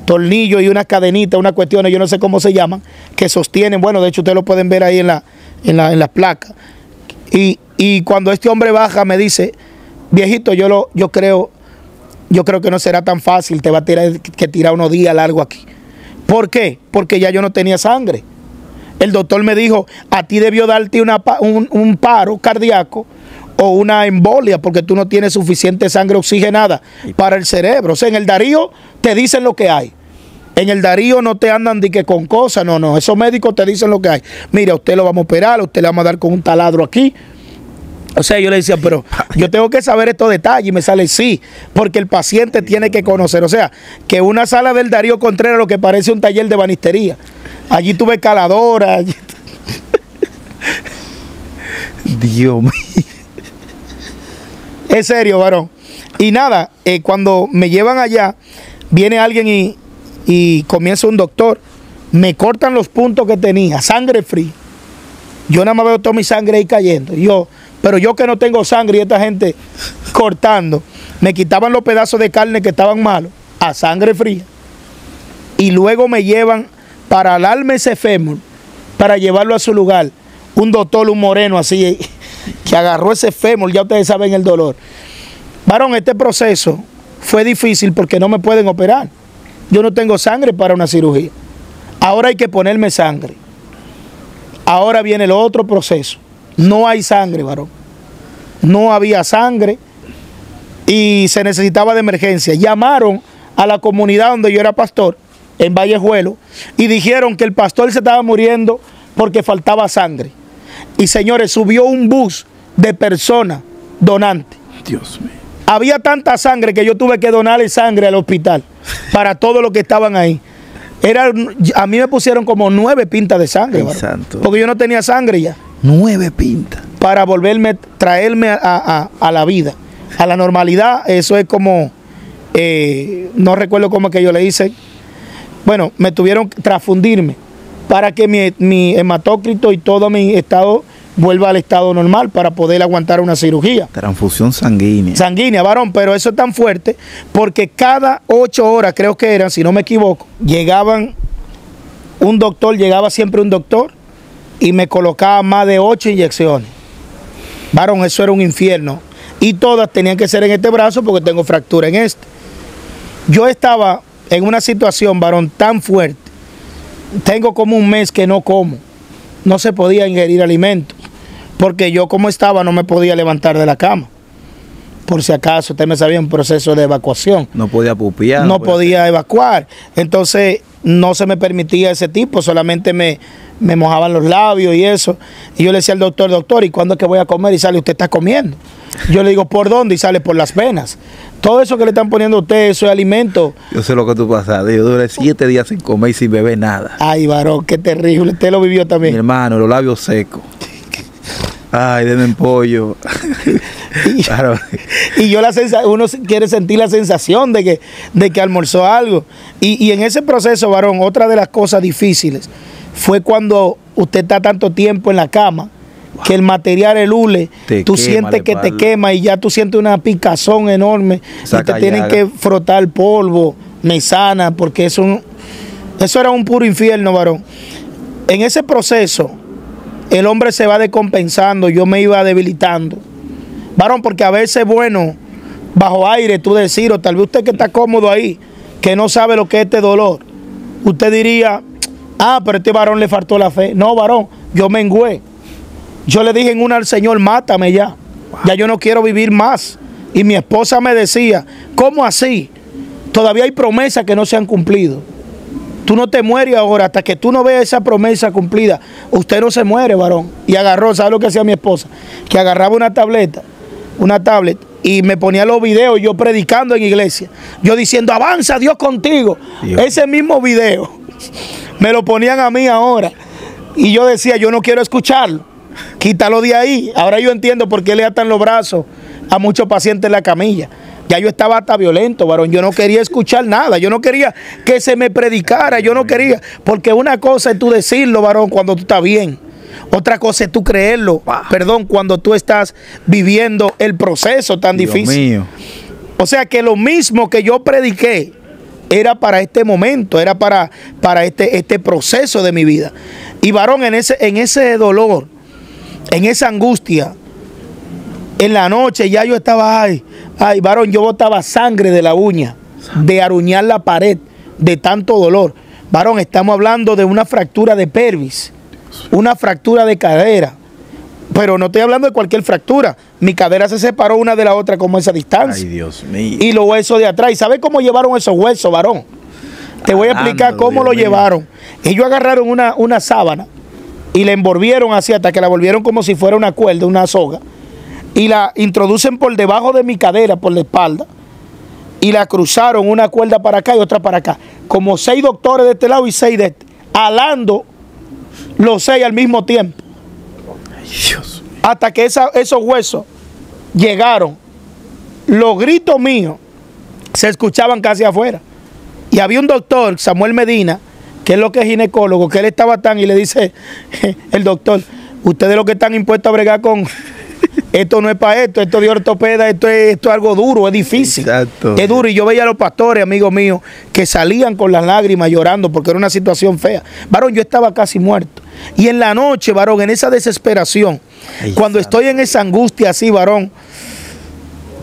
tornillos y unas cadenitas, unas cuestiones, yo no sé cómo se llaman, que sostienen, bueno, de hecho ustedes lo pueden ver ahí en la placa. Y cuando este hombre baja me dice, viejito, yo creo que no será tan fácil, te va a tener que tirar unos días largo aquí. ¿Por qué? Porque ya yo no tenía sangre. El doctor me dijo, a ti debió darte un paro cardíaco o una embolia porque tú no tienes suficiente sangre oxigenada para el cerebro. O sea, en el Darío te dicen lo que hay. En el Darío no te andan de que con cosas, no. Esos médicos te dicen lo que hay. Mira, usted lo vamos a operar, usted le vamos a dar con un taladro aquí. O sea, yo le decía, pero yo tengo que saber estos detalles. Y me sale, sí, porque el paciente tiene que conocer. O sea, que una sala del Darío Contreras lo que parece un taller de banistería. Allí tuve escaladora. Dios mío. Es serio, varón. Y nada, cuando me llevan allá, viene alguien y comienza un doctor. Me cortan los puntos que tenía, sangre fría. Yo nada más veo toda mi sangre ahí cayendo. Pero yo que no tengo sangre y esta gente cortando, me quitaban los pedazos de carne que estaban malos a sangre fría. Y luego me llevan para alarme ese fémur, para llevarlo a su lugar. Un doctor, un moreno así, que agarró ese fémur, ya ustedes saben el dolor. Varón, este proceso fue difícil porque no me pueden operar. Yo no tengo sangre para una cirugía. Ahora hay que ponerme sangre. Ahora viene el otro proceso. No hay sangre, varón. No había sangre y se necesitaba de emergencia. Llamaron a la comunidad donde yo era pastor, en Vallejuelo, y dijeron que el pastor se estaba muriendo porque faltaba sangre. Y señores, subió un bus de personas donantes. Dios mío. Había tanta sangre que yo tuve que donarle sangre al hospital para todos los que estaban ahí. A mí me pusieron como 9 pintas de sangre, porque yo no tenía sangre ya. 9 pintas. Para traerme a la vida, a la normalidad. Eso es como, no recuerdo cómo que yo le hice. Bueno, me tuvieron que transfundirme para que mi hematócrito y todo mi estado vuelva al estado normal para poder aguantar una cirugía. Transfusión sanguínea. Sanguínea, varón, pero eso es tan fuerte porque cada 8 horas, creo que eran, si no me equivoco, llegaba siempre un doctor y me colocaba más de 8 inyecciones. Varón, eso era un infierno. Y todas tenían que ser en este brazo porque tengo fractura en este. Yo estaba en una situación, varón, tan fuerte. Tengo como un mes que no como. No se podía ingerir alimentos. Porque yo como estaba no me podía levantar de la cama. Por si acaso, usted me sabía un proceso de evacuación. No podía pupiar. No podía evacuar. Entonces no se me permitía ese tipo. Solamente me me mojaban los labios y eso. Y yo le decía al doctor, doctor, ¿y cuándo es que voy a comer? Y sale, usted está comiendo. Yo le digo, ¿por dónde? Y sale, por las venas. Todo eso que le están poniendo a usted, eso es alimento. Yo sé lo que tú pasaste. Yo duré 7 días sin comer y sin beber nada. Ay, varón, qué terrible. Usted lo vivió también. Mi hermano, los labios secos. Ay, denme pollo. Y yo uno quiere sentir la sensación de que almorzó algo. Y en ese proceso, varón, otra de las cosas difíciles fue cuando usted está tanto tiempo en la cama, que el material, el hule, tú sientes que te quema y ya tú sientes una picazón enorme. Y te tienen que frotar polvo, mesana, porque eso era un puro infierno, varón. En ese proceso, el hombre se va descompensando, yo me iba debilitando. Varón, porque a veces, bueno, bajo aire tú decir, o tal vez usted que está cómodo ahí, que no sabe lo que es este dolor, usted diría, pero a este varón le faltó la fe. No, varón, yo mengué. Yo le dije en una al Señor, mátame ya. Ya yo no quiero vivir más. Y mi esposa me decía, ¿cómo así? Todavía hay promesas que no se han cumplido. Tú no te mueres ahora hasta que tú no veas esa promesa cumplida. Usted no se muere, varón. Y agarró, ¿sabe lo que hacía mi esposa? Que agarraba una tablet, y me ponía los videos yo predicando en iglesia. Yo diciendo, avanza Dios contigo. Dios. Ese mismo video me lo ponían a mí ahora. Y yo decía, yo no quiero escucharlo. Quítalo de ahí. Ahora yo entiendo por qué le atan los brazos a muchos pacientes en la camilla. Ya yo estaba hasta violento, varón. Yo no quería escuchar nada. Yo no quería que se me predicara. Yo no quería. Porque una cosa es tú decirlo, varón, cuando tú estás bien. Otra cosa es tú creerlo. Perdón, cuando tú estás viviendo el proceso tan difícil. Mío. O sea que lo mismo que yo prediqué era para este momento, era para este proceso de mi vida. Y varón, en ese dolor, en esa angustia, en la noche ya yo estaba, ay, varón, yo botaba sangre de la uña, de aruñar la pared, de tanto dolor. Varón, estamos hablando de una fractura de pelvis, una fractura de cadera, pero no estoy hablando de cualquier fractura. Mi cadera se separó una de la otra como esa distancia. Ay, Dios mío. Y los huesos de atrás. ¿Y sabes cómo llevaron esos huesos, varón? Te voy a explicar cómo lo llevaron. Ellos agarraron una sábana y la envolvieron así hasta que la volvieron como si fuera una cuerda, una soga. Y la introducen por debajo de mi cadera, por la espalda. Y la cruzaron una cuerda para acá y otra para acá. Como 6 doctores de este lado y 6 de este. Alando los 6 al mismo tiempo. Ay, Dios. Hasta que esos huesos llegaron. Los gritos míos se escuchaban casi afuera. Y había un doctor, Samuel Medina, que es lo que es ginecólogo, que él estaba tan y le dice, el doctor, ustedes lo que están impuestos a bregar con, esto no es para esto es de ortopeda, esto es algo duro, es difícil. Exacto. Es duro. Y yo veía a los pastores, amigos míos, que salían con las lágrimas llorando porque era una situación fea. Varón, yo estaba casi muerto. Y en la noche, varón, en esa desesperación, ay, cuando estoy en esa angustia así, varón,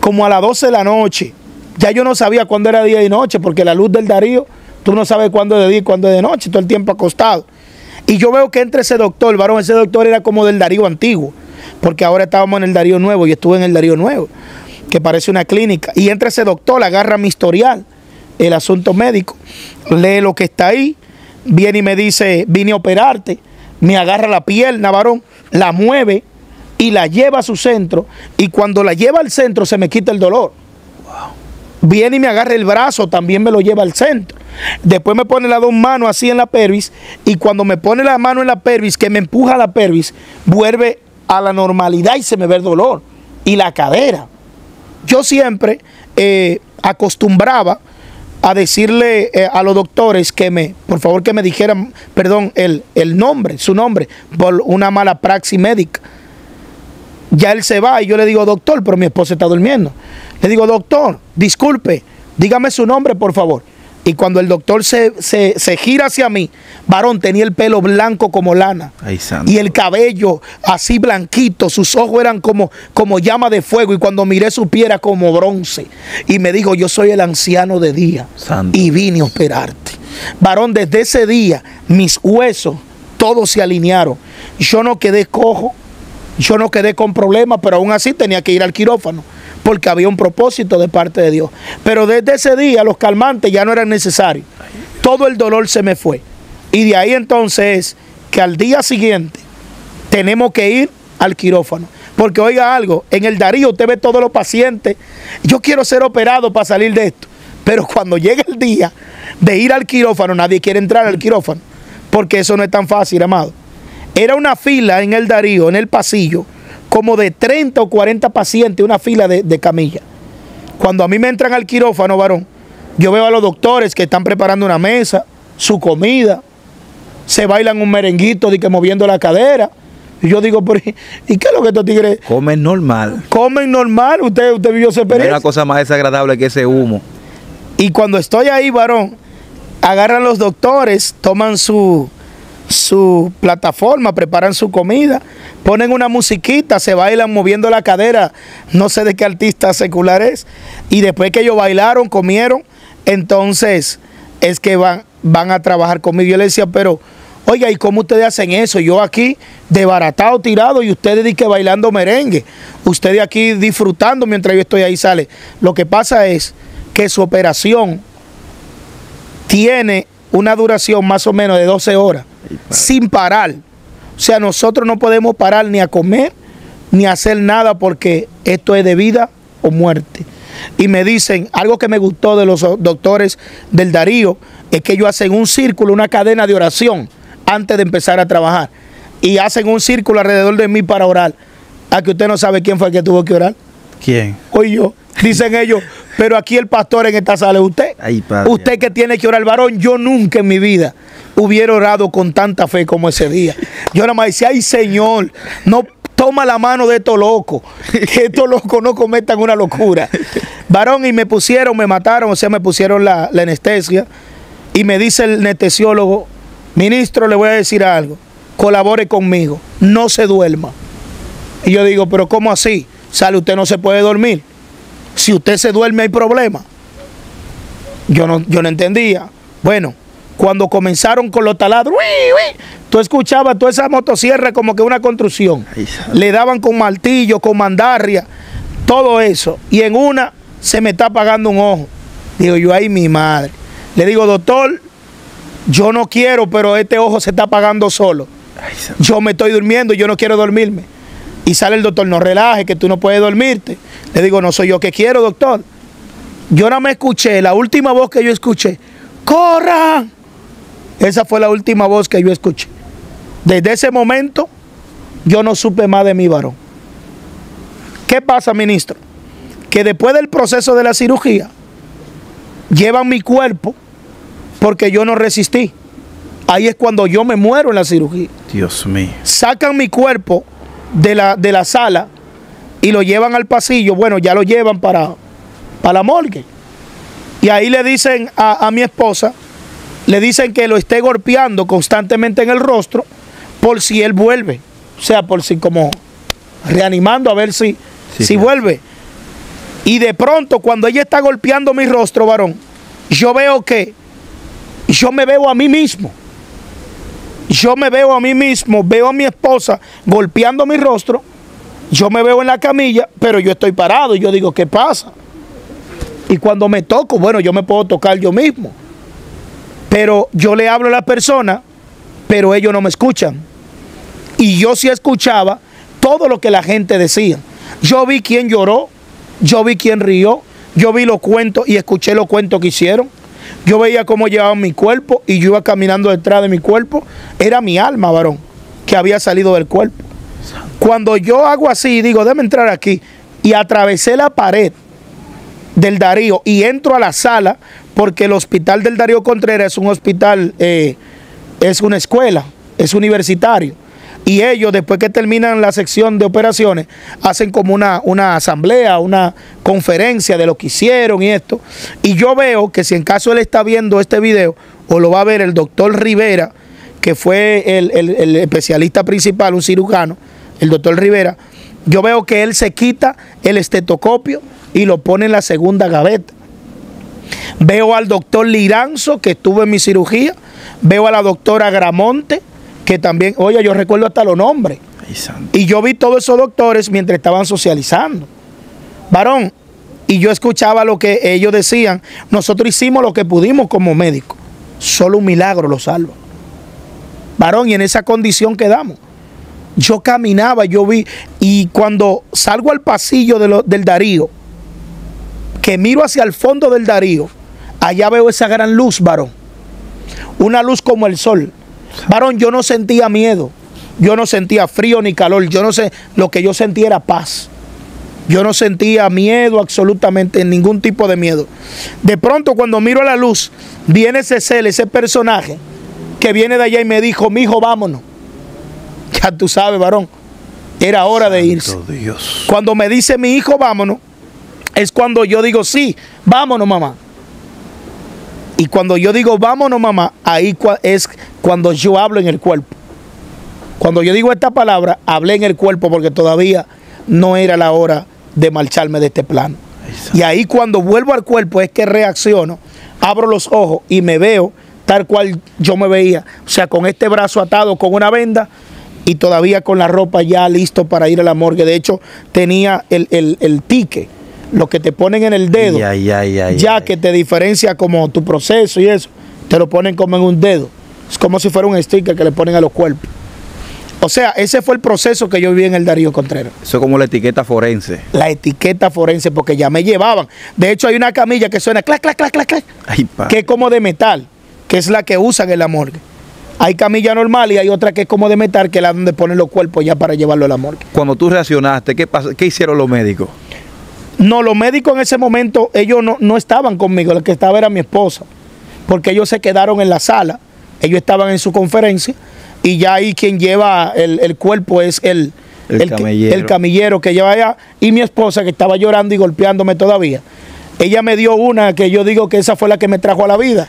como a las 12 de la noche, ya yo no sabía cuándo era día y noche, porque la luz del Darío, tú no sabes cuándo es de día y cuándo es de noche, todo el tiempo acostado. Y yo veo que entre ese doctor, varón, ese doctor era como del Darío antiguo, porque ahora estábamos en el Darío nuevo, y estuve en el Darío nuevo, que parece una clínica. Y entre ese doctor, agarra mi historial, el asunto médico, lee lo que está ahí, viene y me dice, vine a operarte, me agarra la pierna, varón, la mueve y la lleva a su centro, y cuando la lleva al centro se me quita el dolor. Viene y me agarra el brazo, también me lo lleva al centro. Después me pone las 2 manos así en la pelvis, y cuando me pone la mano en la pelvis, que me empuja la pelvis, vuelve a la normalidad y se me ve el dolor. Y la cadera. Yo siempre acostumbraba a decirle a los doctores que por favor que me dijeran, perdón, su nombre, por una mala praxis médica. Ya él se va y yo le digo, doctor, pero mi esposa está durmiendo. Le digo, doctor, disculpe, dígame su nombre, por favor. Y cuando el doctor se gira hacia mí, varón, tenía el pelo blanco como lana. Ay, y el cabello así blanquito, sus ojos eran como llama de fuego, y cuando miré su piel era como bronce. Y me dijo, yo soy el anciano de día, santo, y vine a operarte. Varón, desde ese día mis huesos todos se alinearon. Yo no quedé cojo, yo no quedé con problemas, pero aún así tenía que ir al quirófano, porque había un propósito de parte de Dios. Pero desde ese día los calmantes ya no eran necesarios. Todo el dolor se me fue. Y de ahí entonces que al día siguiente tenemos que ir al quirófano. Porque oiga algo, en el Darío usted ve todos los pacientes, yo quiero ser operado para salir de esto, pero cuando llega el día de ir al quirófano, nadie quiere entrar al quirófano, porque eso no es tan fácil, amado. Era una fila en el Darío, en el pasillo, como de 30 o 40 pacientes, una fila de camilla. Cuando a mí me entran al quirófano, varón, yo veo a los doctores que están preparando una mesa, su comida, se bailan un merenguito de que moviendo la cadera. Y yo digo, ¿y qué es lo que estos tigres? Comen normal. Comen normal, usted vivió esa experiencia. No hay una cosa más desagradable que ese humo. Y cuando estoy ahí, varón, agarran los doctores, toman su plataforma, preparan su comida, ponen una musiquita, se bailan moviendo la cadera, no sé de qué artista secular es, y después que ellos bailaron, comieron, entonces es que van a trabajar conmigo. Yo le decía, pero oiga, ¿y cómo ustedes hacen eso? Yo aquí desbaratado, tirado, y ustedes di que bailando merengue, ustedes aquí disfrutando mientras yo estoy ahí. Sale. Lo que pasa es que su operación tiene una duración más o menos de 12 horas, sin parar. O sea, nosotros no podemos parar ni a comer, ni a hacer nada, porque esto es de vida o muerte. Y me dicen, algo que me gustó de los doctores del Darío, es que ellos hacen un círculo, una cadena de oración, antes de empezar a trabajar. Y hacen un círculo alrededor de mí para orar. ¿A que usted no sabe quién fue el que tuvo que orar? ¿Quién? Hoy yo. Dicen ellos, pero aquí el pastor en esta sala es usted. Ay, padre. Usted que tiene que orar, varón. Yo nunca en mi vida hubiera orado con tanta fe como ese día. Yo nada más decía, ay Señor, no toma la mano de estos locos, que estos locos no cometan una locura. Varón, y me mataron, o sea, me pusieron la anestesia. Y me dice el anestesiólogo, ministro, le voy a decir algo, colabore conmigo, no se duerma. Y yo digo, pero ¿cómo así? Sale, usted no se puede dormir. Si usted se duerme hay problema. Yo no entendía. Bueno, cuando comenzaron con los taladros, tú escuchabas toda esa motosierra como que una construcción. Le daban con martillo, con mandarria, todo eso. Y en una se me está apagando un ojo. Digo yo, ay mi madre. Le digo, doctor, yo no quiero, pero este ojo se está apagando solo. Yo me estoy durmiendo y yo no quiero dormirme. Y sale el doctor, no relaje, que tú no puedes dormirte. Le digo, no soy yo que quiero, doctor. Yo no me escuché, la última voz que yo escuché, ¡corran! Esa fue la última voz que yo escuché. Desde ese momento, yo no supe más de mi varón. ¿Qué pasa, ministro? Que después del proceso de la cirugía, llevan mi cuerpo porque yo no resistí. Ahí es cuando yo me muero en la cirugía. Dios mío. Sacan mi cuerpo de la sala y lo llevan al pasillo. Bueno, ya lo llevan para la morgue. Y ahí le dicen a mi esposa, le dicen que lo esté golpeando constantemente en el rostro por si él vuelve. O sea, por si como reanimando a ver si vuelve. Y de pronto, cuando ella está golpeando mi rostro, varón, yo veo que yo me veo a mí mismo. Yo me veo a mí mismo, veo a mi esposa golpeando mi rostro, yo me veo en la camilla, pero yo estoy parado y yo digo, ¿qué pasa? Y cuando me toco, bueno, yo me puedo tocar yo mismo. Pero yo le hablo a la persona, pero ellos no me escuchan. Y yo sí escuchaba todo lo que la gente decía. Yo vi quién lloró, yo vi quién rió, yo vi los cuentos y escuché los cuentos que hicieron. Yo veía cómo llevaban mi cuerpo y yo iba caminando detrás de mi cuerpo. Era mi alma, varón, que había salido del cuerpo. Cuando yo hago así, digo, déjame entrar aquí, y atravesé la pared del Darío y entro a la sala, porque el hospital del Darío Contreras es un hospital, es una escuela, es universitario. Y ellos, después que terminan la sección de operaciones, hacen como una asamblea, una conferencia de lo que hicieron y esto. Y yo veo que si en caso él está viendo este video, o lo va a ver el doctor Rivera, que fue el especialista principal, un cirujano, el doctor Rivera, yo veo que él se quita el estetoscopio y lo pone en la segunda gaveta. Veo al doctor Liranzo, que estuvo en mi cirugía. Veo a la doctora Gramonte, que también, oye, yo recuerdo hasta los nombres. Y yo vi todos esos doctores mientras estaban socializando. Varón, y yo escuchaba lo que ellos decían. Nosotros hicimos lo que pudimos como médicos. Solo un milagro lo salva. Varón, y en esa condición quedamos. Yo caminaba, yo vi, y cuando salgo al pasillo del Darío, que miro hacia el fondo del Darío, allá veo esa gran luz, varón. Una luz como el sol. Varón, yo no sentía miedo, yo no sentía frío ni calor, yo no sé, lo que yo sentía era paz. Yo no sentía miedo, absolutamente ningún tipo de miedo. De pronto, cuando miro a la luz, viene ese ser, ese personaje que viene de allá y me dijo, mijo, vámonos. Ya tú sabes, varón, era hora de irse. Dios. Cuando me dice mi hijo, vámonos, es cuando yo digo, sí, vámonos, mamá. Y cuando yo digo, vámonos, mamá, ahí es cuando yo hablo en el cuerpo. Cuando yo digo esta palabra, hablé en el cuerpo porque todavía no era la hora de marcharme de este plano. Y ahí cuando vuelvo al cuerpo es que reacciono, abro los ojos y me veo tal cual yo me veía. O sea, con este brazo atado con una venda y todavía con la ropa ya listo para ir a la morgue. De hecho, tenía el tique, lo que te ponen en el dedo, que te diferencia como tu proceso y eso. Te lo ponen como en un dedo. Es como si fuera un sticker que le ponen a los cuerpos. O sea, ese fue el proceso que yo viví en el Darío Contreras. Eso es como la etiqueta forense. La etiqueta forense, porque ya me llevaban. De hecho, hay una camilla que suena clac, clac, clac, clac, clac, Ay, que es como de metal, que es la que usan en la morgue. Hay camilla normal y hay otra que es como de metal, que es la donde ponen los cuerpos ya para llevarlo a la morgue. Cuando tú reaccionaste, ¿qué pasó? ¿Qué hicieron los médicos? No, los médicos en ese momento, ellos no estaban conmigo, la que estaba era mi esposa, porque ellos se quedaron en la sala, ellos estaban en su conferencia, y ya ahí quien lleva el cuerpo es el camillero que lleva allá, y mi esposa que estaba llorando y golpeándome todavía. Ella me dio una que yo digo que esa fue la que me trajo a la vida.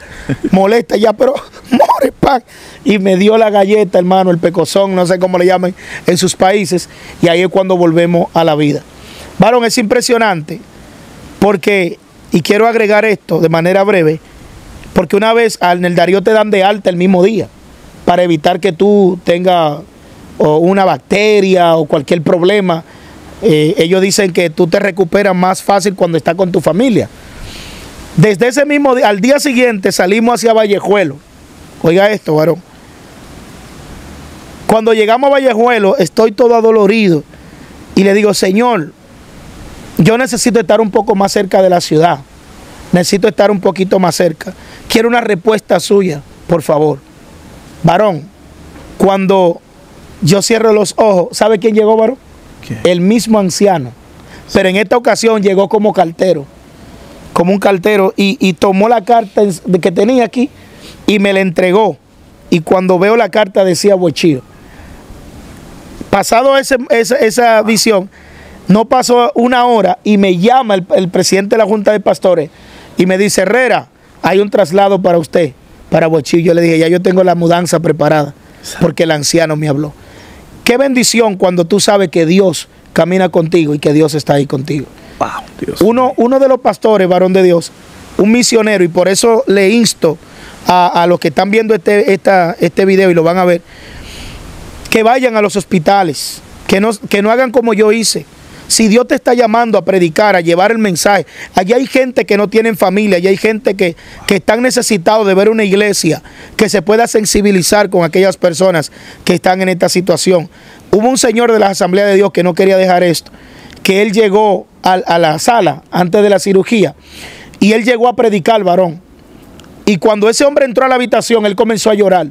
Molesta ya, pero more, pan. Y me dio la galleta, hermano, el pecozón, no sé cómo le llaman en sus países, y ahí es cuando volvemos a la vida. Varón, es impresionante, porque, y quiero agregar esto de manera breve, porque una vez en el Darío te dan de alta el mismo día, para evitar que tú tengas una bacteria o cualquier problema. Ellos dicen que tú te recuperas más fácil cuando estás con tu familia. Desde ese mismo día, al día siguiente salimos hacia Vallejuelo. Oiga esto, varón. Cuando llegamos a Vallejuelo, estoy todo adolorido y le digo, Señor, yo necesito estar un poco más cerca de la ciudad. Necesito estar un poquito más cerca. Quiero una respuesta suya, por favor. Varón, cuando yo cierro los ojos, ¿sabe quién llegó, varón? ¿Qué? El mismo anciano. Pero en esta ocasión llegó como cartero, como un cartero, y tomó la carta que tenía aquí y me la entregó. Y cuando veo la carta decía Bochío. Pasado esa visión, no pasó una hora y me llama el presidente de la Junta de Pastores y me dice, Herrera, hay un traslado para usted, para Bochío. Yo le dije, ya yo tengo la mudanza preparada, porque el anciano me habló. Qué bendición cuando tú sabes que Dios camina contigo y que Dios está ahí contigo. Wow, Dios. Uno de los pastores, varón de Dios, un misionero, y por eso le insto a los que están viendo este video y lo van a ver, que vayan a los hospitales, que no hagan como yo hice. Si Dios te está llamando a predicar, a llevar el mensaje, allí hay gente que no tienen familia, allí hay gente que están necesitados de ver una iglesia que se pueda sensibilizar con aquellas personas que están en esta situación. Hubo un señor de la Asamblea de Dios que no quería dejar esto, que él llegó a la sala antes de la cirugía y él llegó a predicar, varón. Y cuando ese hombre entró a la habitación, él comenzó a llorar.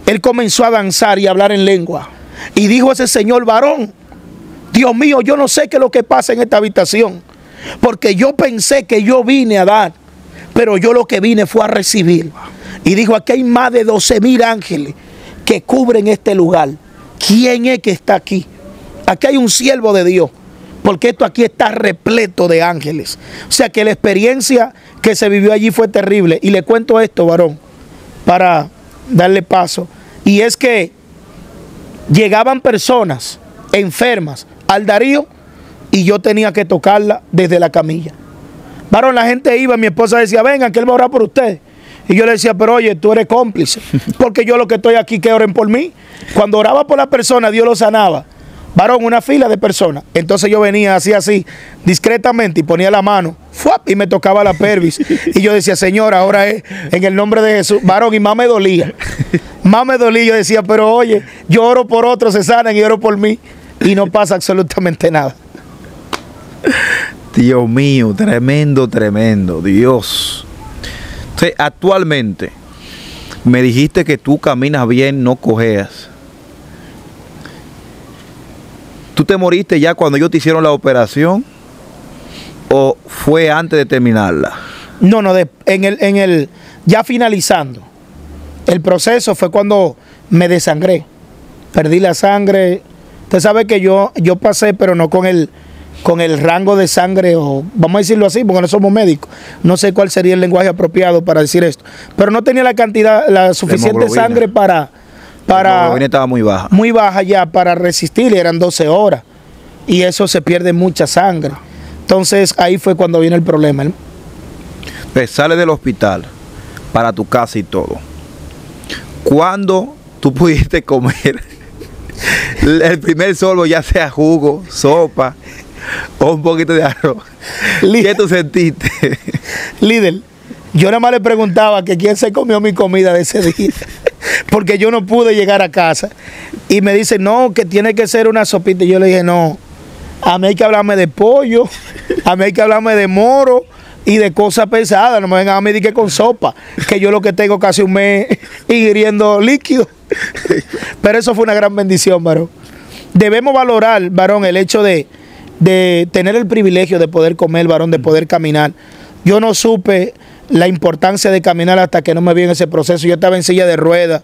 Él comenzó a danzar y a hablar en lengua. Y dijo ese señor, varón, Dios mío, yo no sé qué es lo que pasa en esta habitación, porque yo pensé que yo vine a dar, pero yo lo que vine fue a recibir. Y dijo, aquí hay más de 12,000 ángeles que cubren este lugar. ¿Quién es que está aquí? Aquí hay un siervo de Dios, porque esto aquí está repleto de ángeles. O sea que la experiencia que se vivió allí fue terrible. Y le cuento esto, varón, para darle paso. Y es que llegaban personas enfermas al Darío y yo tenía que tocarla desde la camilla. Varón, la gente iba, mi esposa decía, vengan que él va a orar por ustedes. Y yo le decía, pero oye, tú eres cómplice, porque yo lo que estoy aquí, que oren por mí. Cuando oraba por la persona, Dios lo sanaba. Varón, una fila de personas. Entonces yo venía así, discretamente, y ponía la mano ¡fuap! Y me tocaba la pelvis. Y yo decía, Señor, ahora es en el nombre de Jesús. Varón, y más me dolía. Más me dolía. Yo decía, pero oye, yo oro por otros, se sanan y oro por mí. Y no pasa absolutamente nada. Dios mío, tremendo, tremendo, Dios. Entonces, actualmente, me dijiste que tú caminas bien, no cojeas. ¿Tú te moriste ya cuando ellos te hicieron la operación? ¿O fue antes de terminarla? No, ya finalizando. El proceso fue cuando me desangré. Perdí la sangre. Usted sabe que yo pasé, pero no con el rango de sangre, o vamos a decirlo así, porque no somos médicos. No sé cuál sería el lenguaje apropiado para decir esto. Pero no tenía la suficiente sangre para la hemoglobina estaba muy baja. Muy baja ya para resistir, eran 12 horas. Y eso se pierde mucha sangre. Entonces ahí fue cuando viene el problema. Pues sales del hospital para tu casa y todo. ¿Cuándo tú pudiste comer el primer sorbo, ya sea jugo, sopa o un poquito de arroz? ¿Qué tú sentiste? Líder, yo nada más le preguntaba que quién se comió mi comida de ese día, porque yo no pude llegar a casa. Y me dice, no, que tiene que ser una sopita. Y yo le dije, no, a mí hay que hablarme de pollo, a mí hay que hablarme de moro y de cosas pesadas. No me vengan a medir que con sopa, que yo lo que tengo casi un mes ingiriendo líquido. Pero eso fue una gran bendición, varón. Debemos valorar, varón, el hecho de tener el privilegio de poder comer, varón, de poder caminar. Yo no supe la importancia de caminar hasta que no me vi en ese proceso. Yo estaba en silla de ruedas.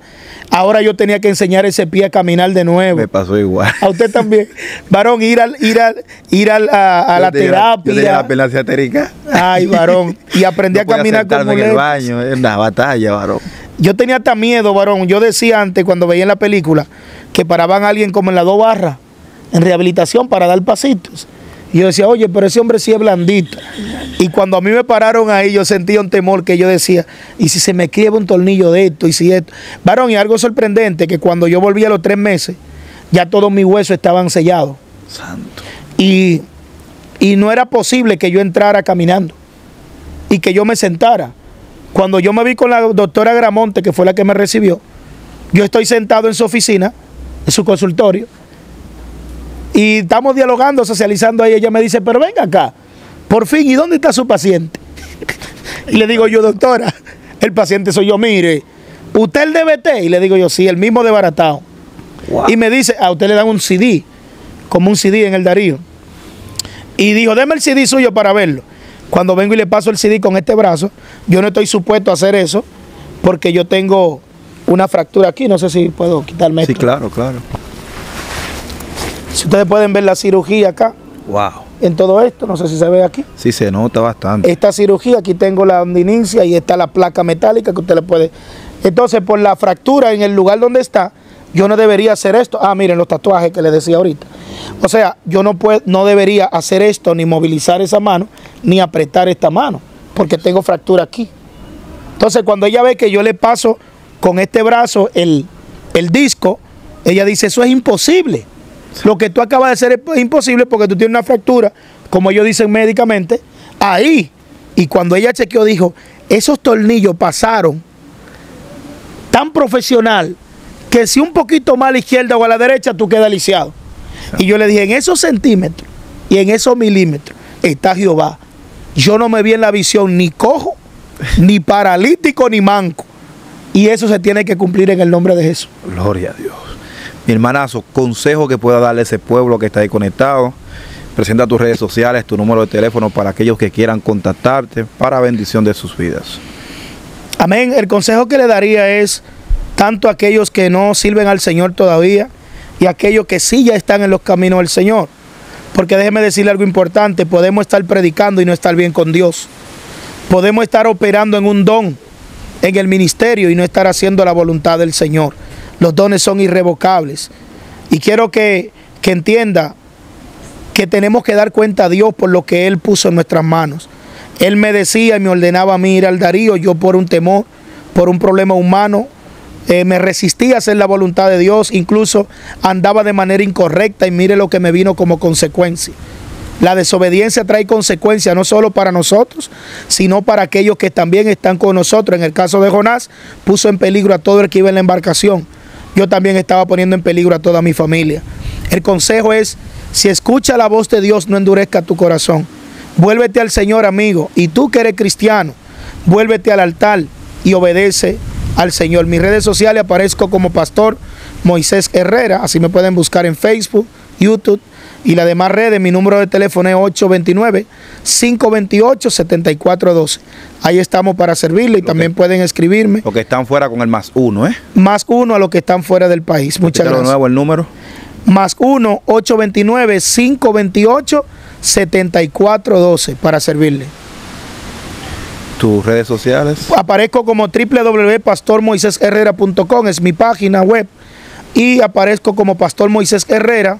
Ahora yo tenía que enseñar ese pie a caminar de nuevo. Me pasó igual. A usted también. Varón, ir a la terapia. Yo tenía la pierna ciática. Ay, varón. Y aprendí a caminar con muletas. En el baño, es una batalla, varón. Yo tenía hasta miedo, varón. Yo decía antes, cuando veía en la película, que paraban a alguien como en las 2 barras, en rehabilitación, para dar pasitos. Y yo decía, oye, pero ese hombre sí es blandito. Y cuando a mí me pararon ahí, yo sentía un temor que yo decía, ¿y si se me quiebra un tornillo de esto? ¿Y si esto? Varón, y algo sorprendente, que cuando yo volví a los 3 meses, ya todos mis huesos estaban sellados. Santo. Y no era posible que yo entrara caminando y que yo me sentara. Cuando yo me vi con la doctora Gramonte, que fue la que me recibió, yo estoy sentado en su oficina, en su consultorio, y estamos dialogando, socializando ahí. Ella me dice, pero venga acá, por fin, ¿y dónde está su paciente? Y le digo yo, doctora, el paciente soy yo, mire, ¿usted el DBT? Y le digo yo, sí, el mismo de Baratao. Wow. Y me dice, a usted le dan un CD, como un CD en el Darío. Y dijo, deme el CD suyo para verlo. Cuando vengo y le paso el CD con este brazo, yo no estoy supuesto a hacer eso, porque yo tengo una fractura aquí, no sé si puedo quitarme esto. Sí, claro, claro. Si ustedes pueden ver la cirugía acá. Wow. En todo esto, no sé si se ve aquí. Sí, se nota bastante. Esta cirugía, aquí tengo la ondinicia y está la placa metálica que usted le puede... Entonces, por la fractura en el lugar donde está, yo no debería hacer esto. Ah, miren los tatuajes que les decía ahorita. O sea, yo no debería hacer esto, ni movilizar esa mano, ni apretar esta mano, porque tengo fractura aquí. Entonces, cuando ella ve que yo le paso con este brazo el disco, ella dice, eso es imposible. Lo que tú acabas de hacer es imposible porque tú tienes una fractura, como ellos dicen médicamente, ahí. Y cuando ella chequeó, dijo, esos tornillos pasaron tan profesional que si un poquito más a la izquierda o a la derecha, tú quedas lisiado. Y yo le dije, en esos centímetros y en esos milímetros está Jehová. Yo no me vi en la visión ni cojo, ni paralítico, ni manco. Y eso se tiene que cumplir en el nombre de Jesús. Gloria a Dios. Mi hermanazo, consejo que pueda darle a ese pueblo que está ahí conectado. Presenta tus redes sociales, tu número de teléfono para aquellos que quieran contactarte para bendición de sus vidas. Amén. El consejo que le daría es tanto a aquellos que no sirven al Señor todavía y a aquellos que sí ya están en los caminos del Señor. Porque déjeme decirle algo importante, podemos estar predicando y no estar bien con Dios. Podemos estar operando en un don, en el ministerio y no estar haciendo la voluntad del Señor. Los dones son irrevocables. Y quiero que entienda que tenemos que dar cuenta a Dios por lo que Él puso en nuestras manos. Él me decía y me ordenaba a mí ir al Darío. Yo por un temor, por un problema humano, me resistí a hacer la voluntad de Dios. Incluso andaba de manera incorrecta y mire lo que me vino como consecuencia. La desobediencia trae consecuencias no solo para nosotros, sino para aquellos que también están con nosotros. En el caso de Jonás, puso en peligro a todo el que iba en la embarcación. Yo también estaba poniendo en peligro a toda mi familia. El consejo es, si escucha la voz de Dios, no endurezca tu corazón. Vuélvete al Señor, amigo. Y tú que eres cristiano, vuélvete al altar y obedece al Señor. Mis redes sociales aparezco como Pastor Moisés Herrera, así me pueden buscar en Facebook, YouTube y las demás redes. Mi número de teléfono es 829-528-7412. Ahí estamos para servirle y también pueden escribirme. Los que están fuera con el +1, +1 a los que están fuera del país. Muchas gracias. De nuevo el número. +1 829-528-7412 para servirle. ¿Tus redes sociales? Aparezco como www.pastormoisesherrera.com, es mi página web. Y aparezco como Pastor Moisés Herrera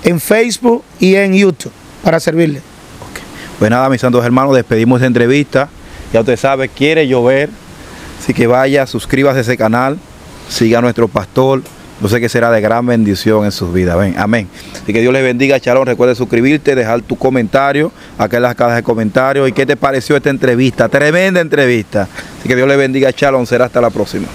en Facebook y en YouTube para servirle. Okay. Pues nada, mis santos hermanos, despedimos esta entrevista. Ya usted sabe, quiere llover. Así que vaya, suscríbase a ese canal, siga a nuestro pastor. Yo sé que será de gran bendición en sus vidas. Amén. Así que Dios les bendiga, Shalom. Recuerda suscribirte, dejar tu comentario acá en las cajas de comentarios. ¿Y qué te pareció esta entrevista? Tremenda entrevista. Así que Dios les bendiga, Shalom. Será hasta la próxima.